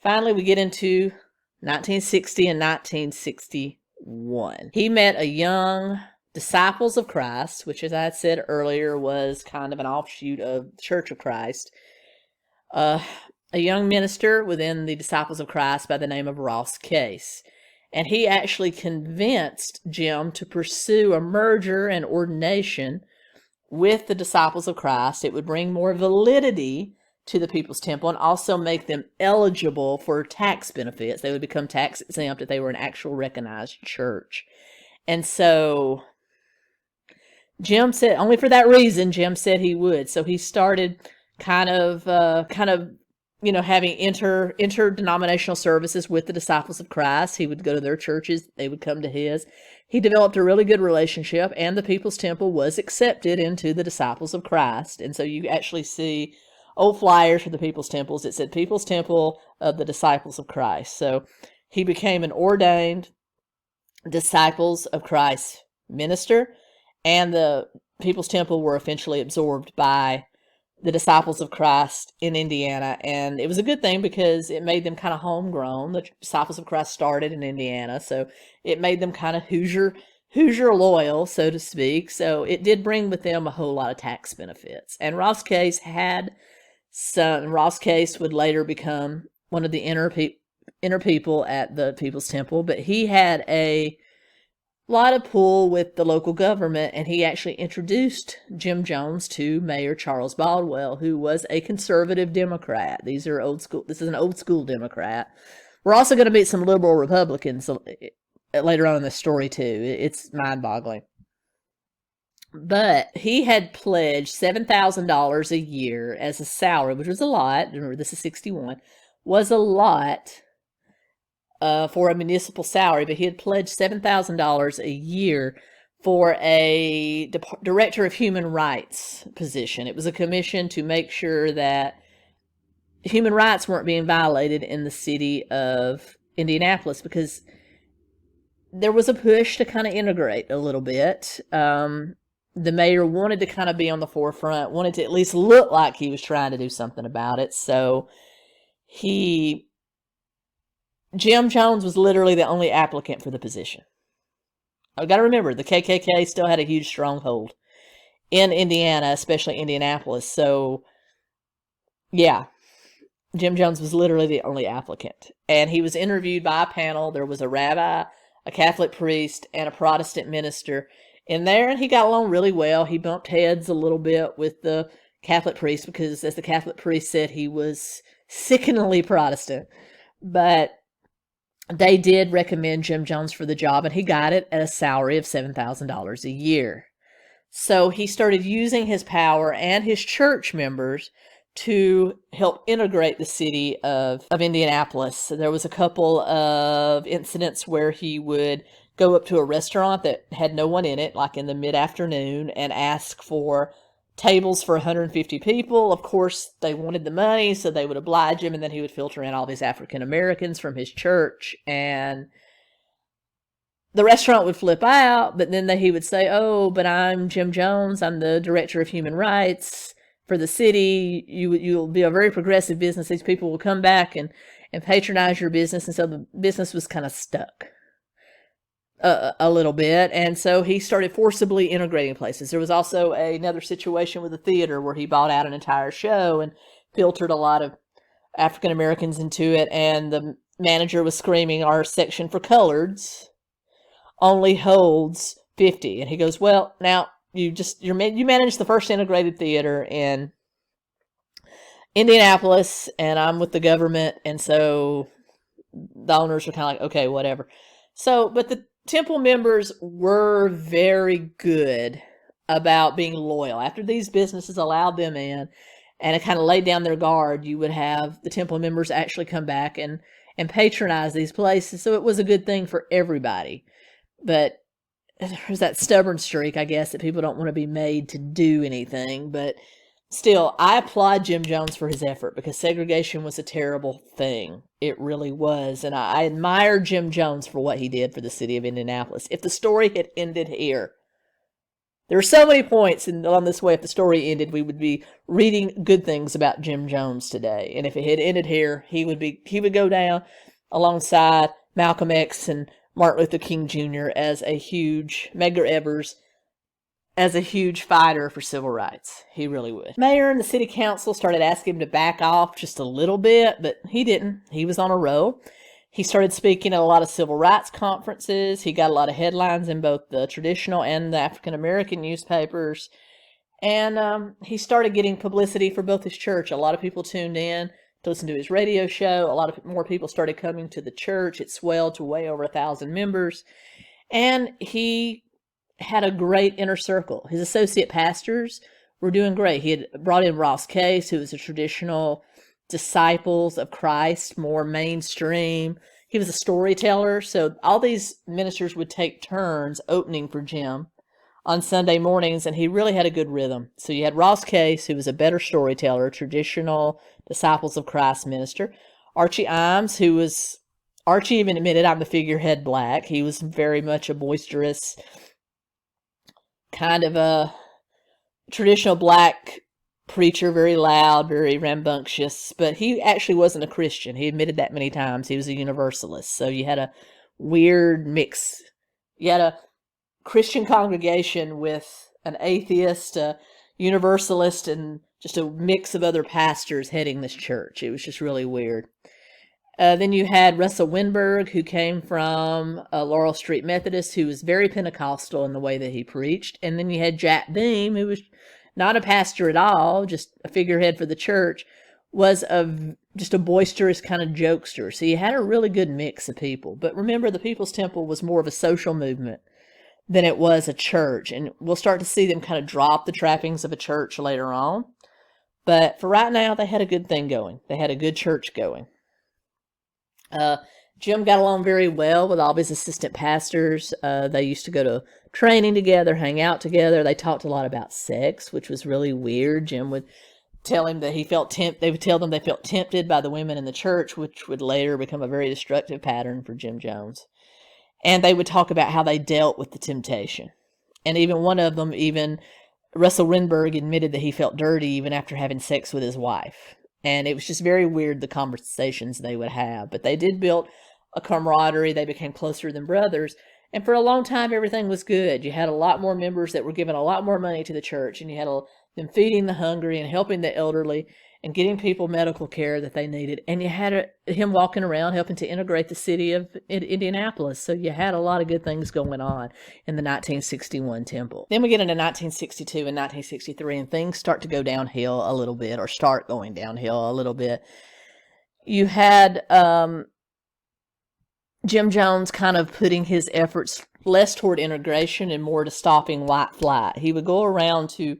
Finally, we get into 1960 and 1961. He met a young Disciples of Christ, which, as I had said earlier, was kind of an offshoot of Church of Christ. A young minister within the Disciples of Christ by the name of Ross Case. And he actually convinced Jim to pursue a merger and ordination with the Disciples of Christ. It would bring more validity to the People's Temple and also make them eligible for tax benefits. They would become tax exempt if they were an actual recognized church. And so Jim said, only for that reason, Jim said he would. So he started kind of, having interdenominational services with the Disciples of Christ. He would go to their churches. They would come to his. He developed a really good relationship, and the People's Temple was accepted into the Disciples of Christ. And so you actually see old flyers for the People's Temples. It said People's Temple of the Disciples of Christ. So he became an ordained Disciples of Christ minister, and the People's Temple were eventually absorbed by the Disciples of Christ in Indiana. And it was a good thing because it made them kind of homegrown. The Disciples of Christ started in Indiana, so it made them kind of Hoosier loyal, so to speak. So it did bring with them a whole lot of tax benefits. And Ross Case had some. Ross Case would later become one of the inner people at the People's Temple, but he had a lot of pull with the local government, and he actually introduced Jim Jones to Mayor Charles Baldwell, who was a conservative Democrat. This is an old school Democrat. We're also going to meet some liberal Republicans later on in the story too. It's mind-boggling. But he had pledged $7,000 a year as a salary, which was a lot. Remember, this is 61, was a lot for a municipal salary, but he had pledged $7,000 a year for a director of human rights position. It was a commission to make sure that human rights weren't being violated in the city of Indianapolis, because there was a push to kind of integrate a little bit. The mayor wanted to kind of be on the forefront, wanted to at least look like he was trying to do something about it. So Jim Jones was literally the only applicant for the position. I've got to remember, the KKK still had a huge stronghold in Indiana, especially Indianapolis. So, yeah, Jim Jones was literally the only applicant. And he was interviewed by a panel. There was a rabbi, a Catholic priest, and a Protestant minister in there, and he got along really well. He bumped heads a little bit with the Catholic priest because, as the Catholic priest said, he was sickeningly Protestant. But they did recommend Jim Jones for the job, and he got it at a salary of $7,000 a year. So he started using his power and his church members to help integrate the city of Indianapolis. So there was a couple of incidents where he would go up to a restaurant that had no one in it, like in the mid-afternoon, and ask for tables for 150 people. Of course, they wanted the money, so they would oblige him, and then he would filter in all these African Americans from his church, and the restaurant would flip out, but then he would say, "Oh, but I'm Jim Jones. I'm the director of human rights for the city. You'll be a very progressive business. These people will come back and patronize your business." And so the business was kind of stuck a little bit, and so he started forcibly integrating places. There was also another situation with the theater where he bought out an entire show and filtered a lot of African Americans into it, and the manager was screaming, "Our section for coloreds only holds 50. And he goes, "Well, now you manage the first integrated theater in Indianapolis, and I'm with the government, and so the owners were kind of like, okay, whatever. So, but the temple members were very good about being loyal. After these businesses allowed them in and it kind of laid down their guard, you would have the temple members actually come back and patronize these places. So it was a good thing for everybody. But there's that stubborn streak, I guess, that people don't want to be made to do anything. But still, I applaud Jim Jones for his effort, because segregation was a terrible thing. It really was. And I admire Jim Jones for what he did for the city of Indianapolis. If the story had ended here, there are so many points on this way. If the story ended, we would be reading good things about Jim Jones today. And if it had ended here, he would go down alongside Malcolm X and Martin Luther King Jr. as a huge, Medgar Evers, as a huge fighter for civil rights. He really would. Mayor and the city council started asking him to back off just a little bit, but he didn't. He was on a roll. He started speaking at a lot of civil rights conferences. He got a lot of headlines in both the traditional and the African-American newspapers. And he started getting publicity for both his church. A lot of people tuned in to listen to his radio show. A lot of more people started coming to the church. It swelled to way over 1,000 members. And he had a great inner circle. His associate pastors were doing great. He had brought in Ross Case, who was a traditional disciples of Christ, more mainstream. He was a storyteller, so all these ministers would take turns opening for Jim on Sunday mornings, and he really had a good rhythm. So you had Ross Case, who was a better storyteller, traditional disciples of Christ minister. Archie Eins, Archie even admitted, I'm the figurehead black. He was very much a boisterous, kind of a traditional black preacher, very loud, very rambunctious, but he actually wasn't a Christian. He admitted that many times. He was a Universalist. So you had a weird mix. You had a Christian congregation with an atheist, a Universalist, and just a mix of other pastors heading this church. It was just really weird. Then you had Russell Winberg, who came from Laurel Street Methodist, who was very Pentecostal in the way that he preached. And then you had Jack Beam, who was not a pastor at all, just a figurehead for the church, was just a boisterous kind of jokester. So you had a really good mix of people. But remember, the People's Temple was more of a social movement than it was a church. And we'll start to see them kind of drop the trappings of a church later on. But for right now, they had a good thing going. They had a good church going. Jim got along very well with all of his assistant pastors. They used to go to training together, hang out together. They talked a lot about sex, which was really weird. Jim would tell him that they would tell them they felt tempted by the women in the church, which would later become a very destructive pattern for Jim Jones. And they would talk about how they dealt with the temptation. And even one of them, Russell Winberg, admitted that he felt dirty even after having sex with his wife. And it was just very weird, the conversations they would have. But they did build a camaraderie. They became closer than brothers. And for a long time, everything was good. You had a lot more members that were giving a lot more money to the church. And you had them feeding the hungry and helping the elderly and getting people medical care that they needed. And you had him walking around helping to integrate the city of Indianapolis. So you had a lot of good things going on in the 1961 temple. Then we get into 1962 and 1963, and things start to go downhill a little bit, or start going downhill a little bit. You had Jim Jones kind of putting his efforts less toward integration and more to stopping white flight. He would go around to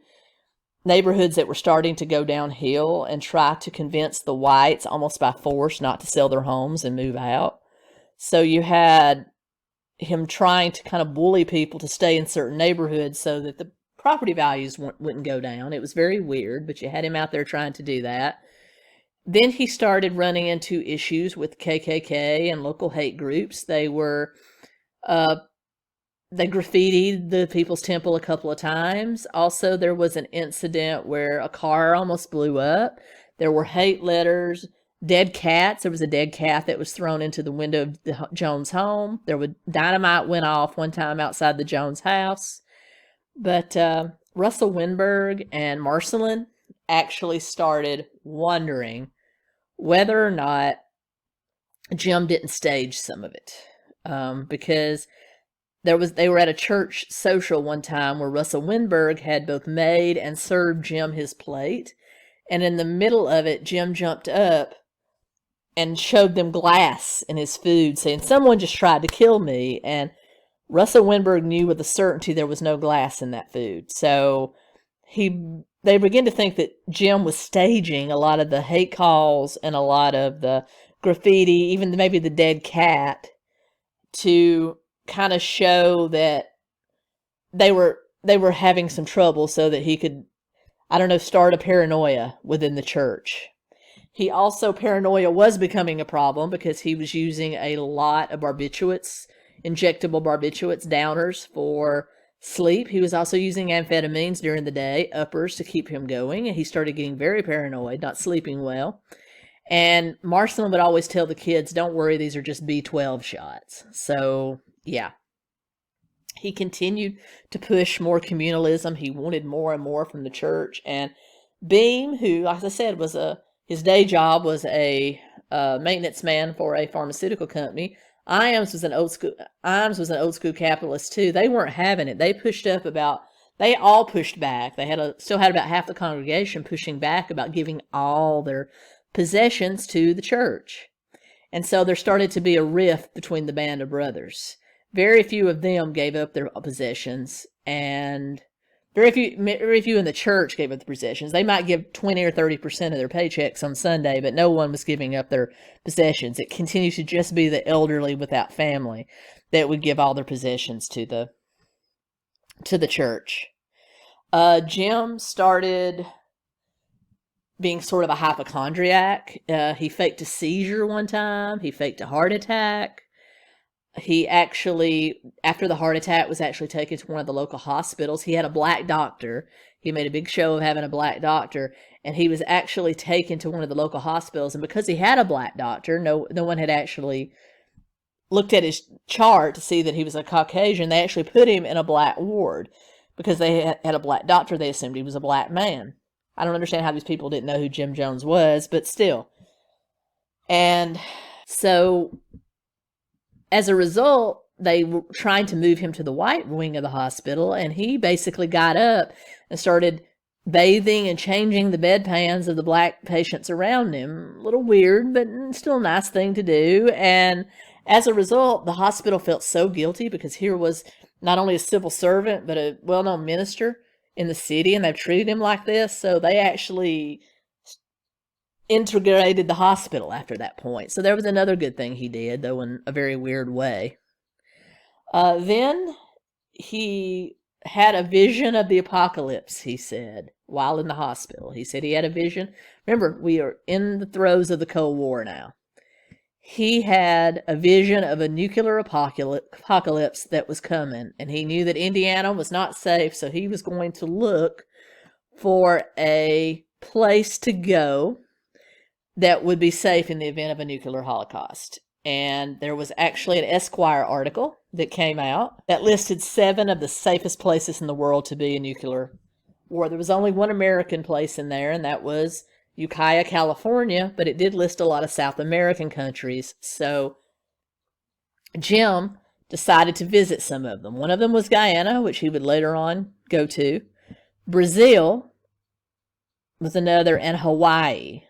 neighborhoods that were starting to go downhill and try to convince the whites almost by force not to sell their homes and move out. So you had him trying to kind of bully people to stay in certain neighborhoods so that the property values wouldn't go down. It was very weird, but you had him out there trying to do that. Then he started running into issues with KKK and local hate groups. They graffitied the People's Temple a couple of times. Also, there was an incident where a car almost blew up. There were hate letters, dead cats. There was a dead cat that was thrown into the window of the Jones home. Dynamite went off one time outside the Jones house. But Russell Winberg and Marcelin actually started wondering whether or not Jim didn't stage some of it. Because they were at a church social one time where Russell Winberg had both made and served Jim his plate. And in the middle of it, Jim jumped up and showed them glass in his food, saying, "Someone just tried to kill me." And Russell Winberg knew with a certainty there was no glass in that food. So they began to think that Jim was staging a lot of the hate calls and a lot of the graffiti, even maybe the dead cat, to kind of show that they were having some trouble so that he could, I don't know, start a paranoia within the church. Paranoia was becoming a problem because he was using a lot of barbiturates, injectable barbiturates, downers for sleep. He was also using amphetamines during the day, uppers, to keep him going. And he started getting very paranoid, not sleeping well. And Marston would always tell the kids, "Don't worry, these are just B12 shots." So, yeah. He continued to push more communalism. He wanted more and more from the church. And Beam, who, like I said, his day job was a maintenance man for a pharmaceutical company. Eins was an old school capitalist too. They weren't having it. They all pushed back. They still had about half the congregation pushing back about giving all their possessions to the church. And so there started to be a rift between the band of brothers. Very few of them gave up their possessions, and very few in the church gave up the possessions. They might give 20 or 30% of their paychecks on Sunday, but no one was giving up their possessions. It continued to just be the elderly without family that would give all their possessions to the church. Jim started being sort of a hypochondriac. He faked a seizure one time. He faked a heart attack. He actually, after the heart attack, was actually taken to one of the local hospitals. He had a black doctor. He made a big show of having a black doctor, and he was actually taken to one of the local hospitals. And because he had a black doctor, no one had actually looked at his chart to see that he was a Caucasian. They actually put him in a black ward because they had a black doctor. They assumed he was a black man. I don't understand how these people didn't know who Jim Jones was, but still. And so, as a result, they were trying to move him to the white wing of the hospital, and he basically got up and started bathing and changing the bedpans of the black patients around him. A little weird, but still a nice thing to do. And as a result, the hospital felt so guilty because here was not only a civil servant, but a well-known minister in the city, and they've treated him like this. So they actually integrated the hospital after that point. So there was another good thing he did, though in a very weird way. Then he had a vision of the apocalypse, he said, while in the hospital. He said he had a vision. Remember, we are in the throes of the Cold War now. He had a vision of a nuclear apocalypse that was coming, and he knew that Indiana was not safe, so he was going to look for a place to go that would be safe in the event of a nuclear holocaust. And there was actually an Esquire article that came out that listed 7 of the safest places in the world to be a nuclear war. There was only one American place in there, and that was Ukiah, California, but it did list a lot of South American countries. So Jim decided to visit some of them. One of them was Guyana, which he would later on go to. Brazil was another, and Hawaii,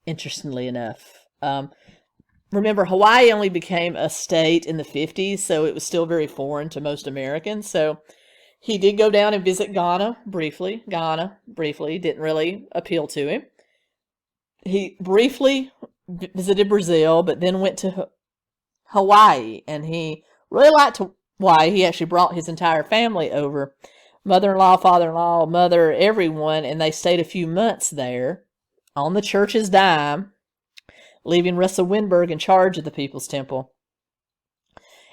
interestingly enough. Remember, Hawaii only became a state in the 50s, so it was still very foreign to most Americans. So he did go down and visit Ghana briefly. Didn't really appeal to him. He briefly visited Brazil, but then went to Hawaii, and he really liked Hawaii. He actually brought his entire family over, mother-in-law, father-in-law, mother, everyone, and they stayed a few months there on the church's dime, leaving Russell Winberg in charge of the People's Temple.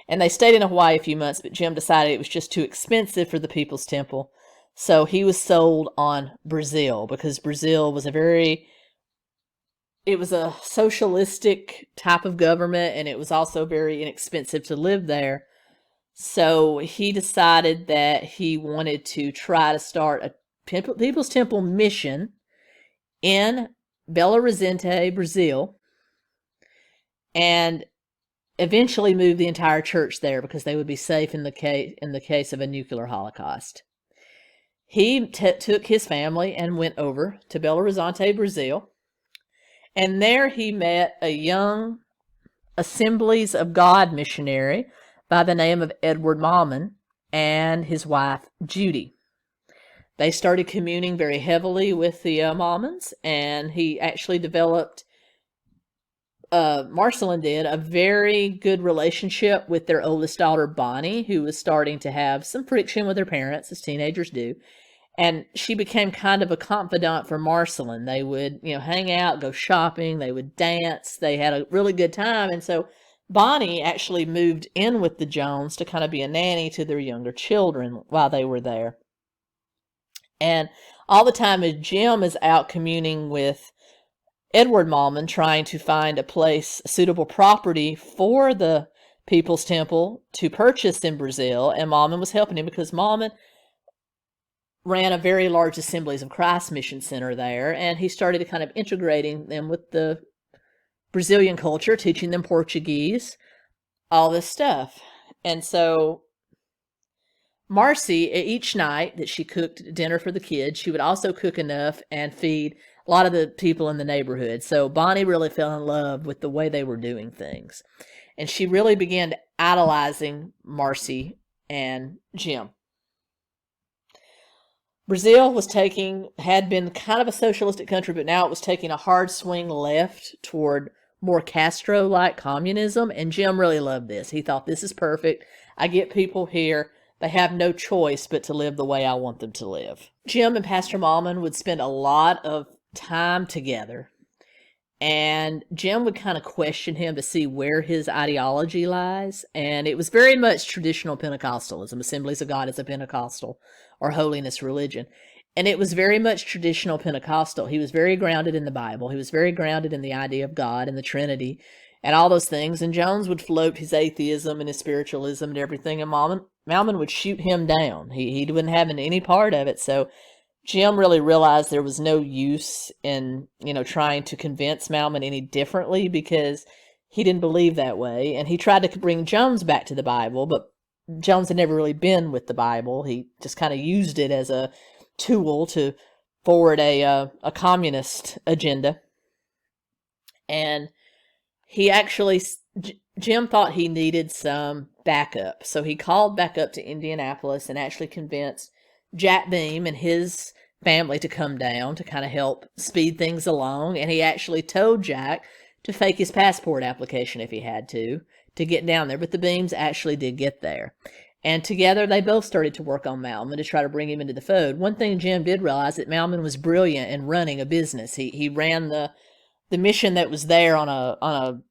And they stayed in Hawaii a few months, but Jim decided it was just too expensive for the People's Temple, so he was sold on Brazil, because Brazil was it was a socialistic type of government, and it was also very inexpensive to live there. So he decided that he wanted to try to start a People's Temple mission in Belo Horizonte, Brazil. And eventually moved the entire church there because they would be safe in the case of a nuclear holocaust. He took his family and went over to Belo Horizonte, Brazil, and there he met a young Assemblies of God missionary by the name of Edward Mahmann and his wife Judy. They started communing very heavily with the Mahmanns, and he actually developed, Marcelin did, a very good relationship with their oldest daughter Bonnie, who was starting to have some friction with her parents, as teenagers do. And she became kind of a confidant for Marcelin. They would, hang out, go shopping, they would dance, they had a really good time. And so Bonnie actually moved in with the Jones to kind of be a nanny to their younger children while they were there. And all the time as Jim is out communing with Edward Mahmann, trying to find a suitable property for the People's Temple to purchase in Brazil, and Mahmann was helping him because Mahmann ran a very large Assemblies of Christ mission center there, and he started kind of integrating them with the Brazilian culture, teaching them Portuguese, all this stuff. And so Marcy, each night that she cooked dinner for the kids, she would also cook enough and feed a lot of the people in the neighborhood. So Bonnie really fell in love with the way they were doing things. And she really began idolizing Marcy and Jim. Brazil had been kind of a socialistic country, but now it was taking a hard swing left toward more Castro-like communism, and Jim really loved this. He thought, this is perfect. I get people here. They have no choice but to live the way I want them to live. Jim and Pastor Mahmann would spend a lot of time together, and Jim would kind of question him to see where his ideology lies, and it was very much traditional Pentecostalism. Assemblies of God is a Pentecostal or holiness religion. And it was very much traditional Pentecostal. He was very grounded in the Bible. He was very grounded in the idea of God and the Trinity and all those things. And Jones would float his atheism and his spiritualism and everything. And Mahmann would shoot him down. He wouldn't have any part of it. So Jim really realized there was no use in, trying to convince Mahmann any differently because he didn't believe that way. And he tried to bring Jones back to the Bible, but Jones had never really been with the Bible. He just kind of used it as a tool to forward a communist agenda. And Jim thought he needed some backup. So he called back up to Indianapolis and actually convinced Jack Beam and his family to come down to kind of help speed things along. And he actually told Jack to fake his passport application if he had to get down there. But the Beams actually did get there. And together they both started to work on Mahmann to try to bring him into the fold. One thing Jim did realize that Mahmann was brilliant in running a business. He ran the mission that was there on a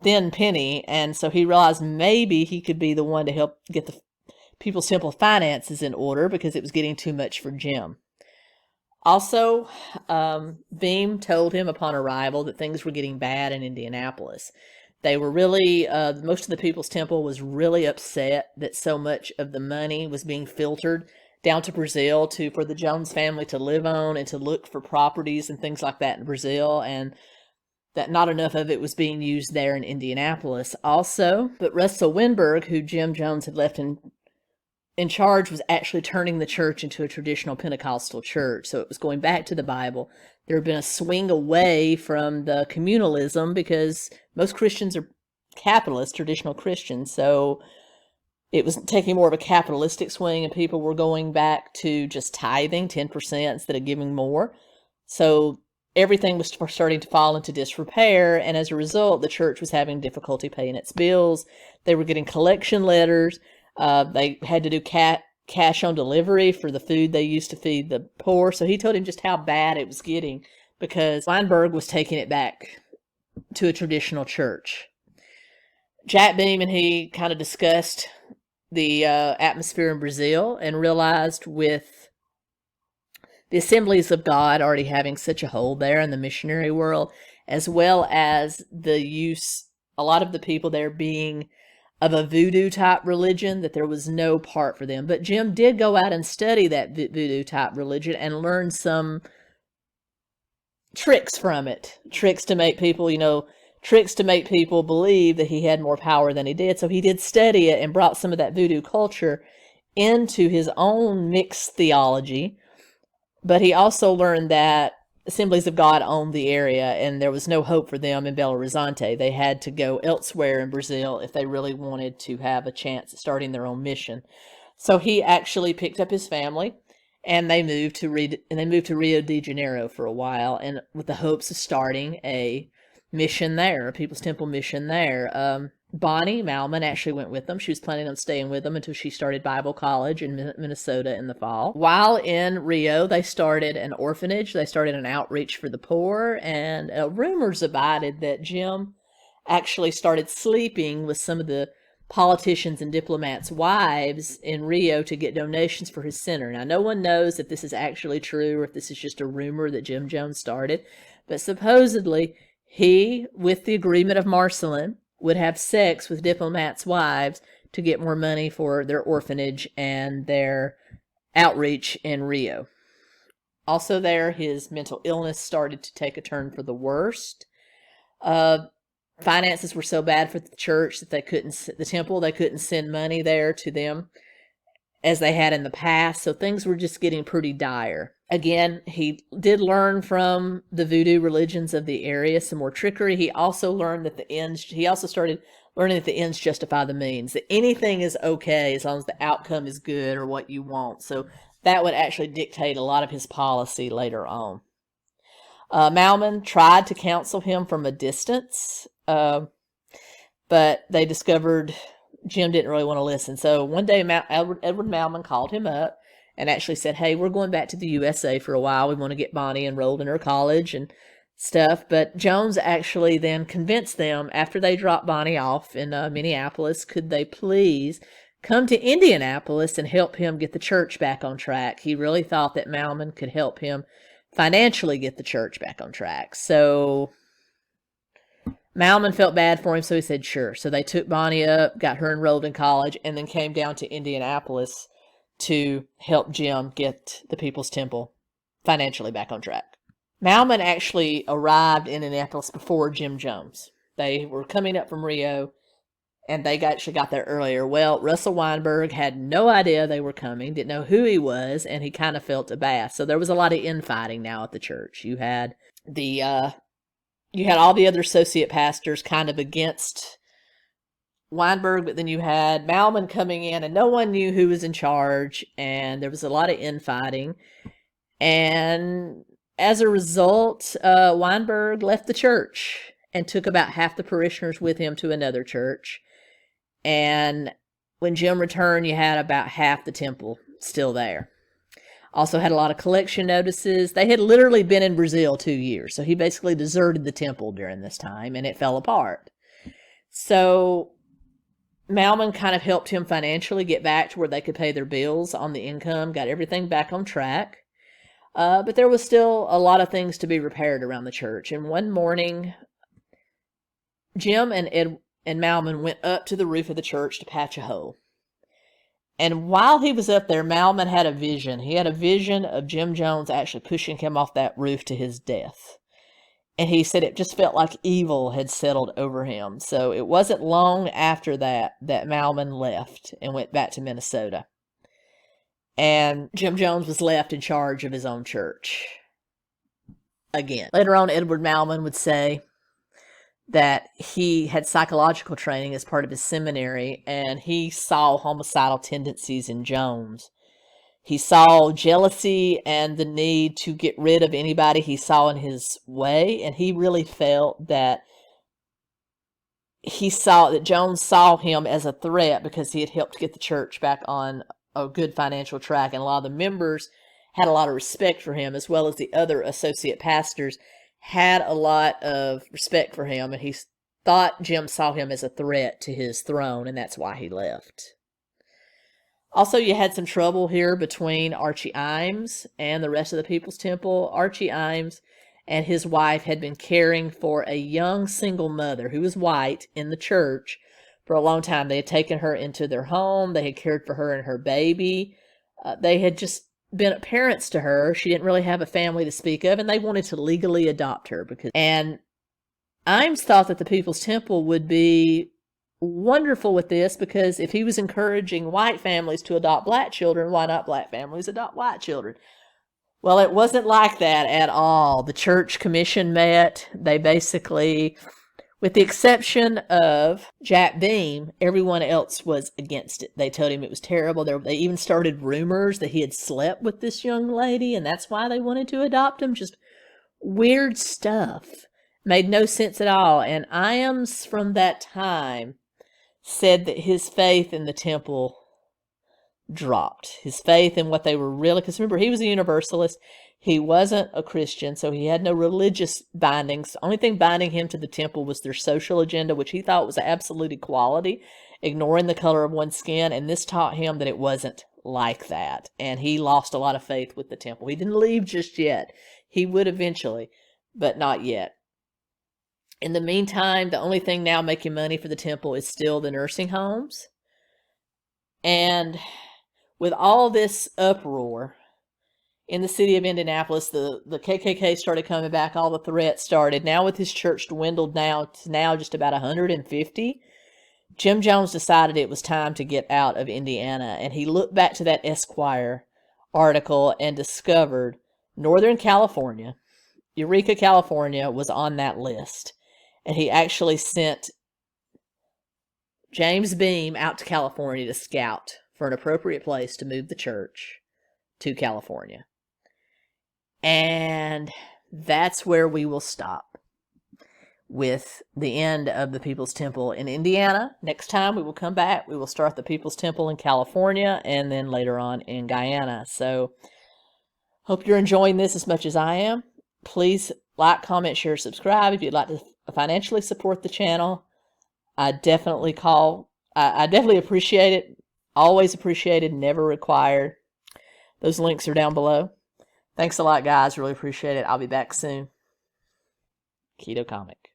thin penny, and so he realized maybe he could be the one to help get the People's Temple finances in order because it was getting too much for Jim. Also, Beam told him upon arrival that things were getting bad in Indianapolis. They were really, most of the People's Temple was really upset that so much of the money was being filtered down to Brazil for the Jones family to live on and to look for properties and things like that in Brazil, and that not enough of it was being used there in Indianapolis also. But Russell Winberg, who Jim Jones had left in charge, was actually turning the church into a traditional Pentecostal church. So it was going back to the Bible. There had been a swing away from the communalism because most Christians are capitalist, traditional Christians. So it was taking more of a capitalistic swing, and people were going back to just tithing 10% instead of giving more. So everything was starting to fall into disrepair, and as a result, the church was having difficulty paying its bills. They were getting collection letters. They had to do cash on delivery for the food they used to feed the poor. So he told him just how bad it was getting because Winberg was taking it back to a traditional church. Jack Beam and he kind of discussed the atmosphere in Brazil and realized with the Assemblies of God already having such a hold there in the missionary world, as well as a lot of the people there being of a voodoo type religion, that there was no part for them. But Jim did go out and study that voodoo type religion and learn some tricks from it. Tricks to make people, tricks to make people believe that he had more power than he did. So he did study it and brought some of that voodoo culture into his own mixed theology. But he also learned that Assemblies of God owned the area, and there was no hope for them in Belo Horizonte. They had to go elsewhere in Brazil if they really wanted to have a chance at starting their own mission. So he actually picked up his family, and they moved to Rio de Janeiro for a while, and with the hopes of starting a mission there, a People's Temple mission there. Bonnie Mahmann actually went with them. She was planning on staying with them until she started Bible college in Minnesota in the fall. While in Rio, they started an orphanage. They started an outreach for the poor, and rumors abided that Jim actually started sleeping with some of the politicians and diplomats' wives in Rio to get donations for his center. Now, no one knows if this is actually true or if this is just a rumor that Jim Jones started, but supposedly he, with the agreement of Marcelin, would have sex with diplomats' wives to get more money for their orphanage and their outreach in Rio. Also there, his mental illness started to take a turn for the worst. Finances were so bad for the church that they couldn't send money there to them as they had in the past. So things were just getting pretty dire. Again, he did learn from the voodoo religions of the area some more trickery. He also learned that started learning that the ends justify the means, that anything is okay as long as the outcome is good or what you want. So that would actually dictate a lot of his policy later on. Mahmann tried to counsel him from a distance, but they discovered Jim didn't really want to listen. So one day Edward Mahmann called him up and actually said, hey, we're going back to the USA for a while. We want to get Bonnie enrolled in her college and stuff. But Jones actually then convinced them, after they dropped Bonnie off in Minneapolis, could they please come to Indianapolis and help him get the church back on track. He really thought that Mahmann could help him financially get the church back on track. So Mahmann felt bad for him, so he said sure. So they took Bonnie up, got her enrolled in college, and then came down to Indianapolis to help Jim get the People's Temple financially back on track. Mahmann actually arrived in Indianapolis before Jim Jones. They were coming up from Rio, and they actually got there earlier. Well, Russell Winberg had no idea they were coming, didn't know who he was, and he kind of felt abashed. So there was a lot of infighting now at the church. You had all the other associate pastors kind of against Winberg, but then you had Mahmann coming in, and no one knew who was in charge, and there was a lot of infighting. And as a result, Winberg left the church and took about half the parishioners with him to another church. And when Jim returned, you had about half the temple still there. Also had a lot of collection notices. They had literally been in Brazil 2 years, so he basically deserted the temple during this time, and it fell apart. So Mahmann kind of helped him financially get back to where they could pay their bills on the income, got everything back on track. But there was still a lot of things to be repaired around the church. And one morning, Jim and Mahmann went up to the roof of the church to patch a hole. And while he was up there, Mahmann had a vision. He had a vision of Jim Jones actually pushing him off that roof to his death. And he said it just felt like evil had settled over him. So it wasn't long after that Mahmann left and went back to Minnesota. And Jim Jones was left in charge of his own church again. Later on, Edward Mahmann would say that he had psychological training as part of his seminary, and he saw homicidal tendencies in Jones. He saw jealousy and the need to get rid of anybody he saw in his way, and he really felt that Jones saw him as a threat because he had helped get the church back on a good financial track, and a lot of the members had a lot of respect for him, as well as the other associate pastors had a lot of respect for him, and he thought Jim saw him as a threat to his throne, and that's why he left. Also, you had some trouble here between Archie Eins and the rest of the People's Temple. Archie Eins and his wife had been caring for a young single mother who was white in the church for a long time. They had taken her into their home. They had cared for her and her baby. They had just been parents to her. She didn't really have a family to speak of, and they wanted to legally adopt her. And Eins thought that the People's Temple would be wonderful with this, because if he was encouraging white families to adopt black children, why not black families adopt white children? Well, it wasn't like that at all. The church commission met. They basically, with the exception of Jack Beam, everyone else was against it. They told him it was terrible. They even started rumors that he had slept with this young lady, and that's why they wanted to adopt him. Just weird stuff. Made no sense at all. And Iams from that time said that his faith in the temple dropped. His faith in what they were really, because remember, he was a Universalist. He wasn't a Christian, so he had no religious bindings. The only thing binding him to the temple was their social agenda, which he thought was absolute equality, ignoring the color of one's skin, and this taught him that it wasn't like that, and he lost a lot of faith with the temple. He didn't leave just yet. He would eventually, but not yet. In the meantime, the only thing now making money for the temple is still the nursing homes. And with all this uproar in the city of Indianapolis, the KKK started coming back, all the threats started. Now with his church dwindled to now just about 150, Jim Jones decided it was time to get out of Indiana. And he looked back to that Esquire article and discovered Northern California, Eureka, California, was on that list. And he actually sent James Beam out to California to scout for an appropriate place to move the church to California. And that's where we will stop with the end of the People's Temple in Indiana. Next time we will come back. We will start the People's Temple in California and then later on in Guyana. So hope you're enjoying this as much as I am. Please like, comment, share, subscribe if you'd like to financially support the channel. I definitely appreciate it. Always appreciated, never required. Those links are down below. Thanks a lot, guys. Really appreciate it. I'll be back soon. Keto Comic.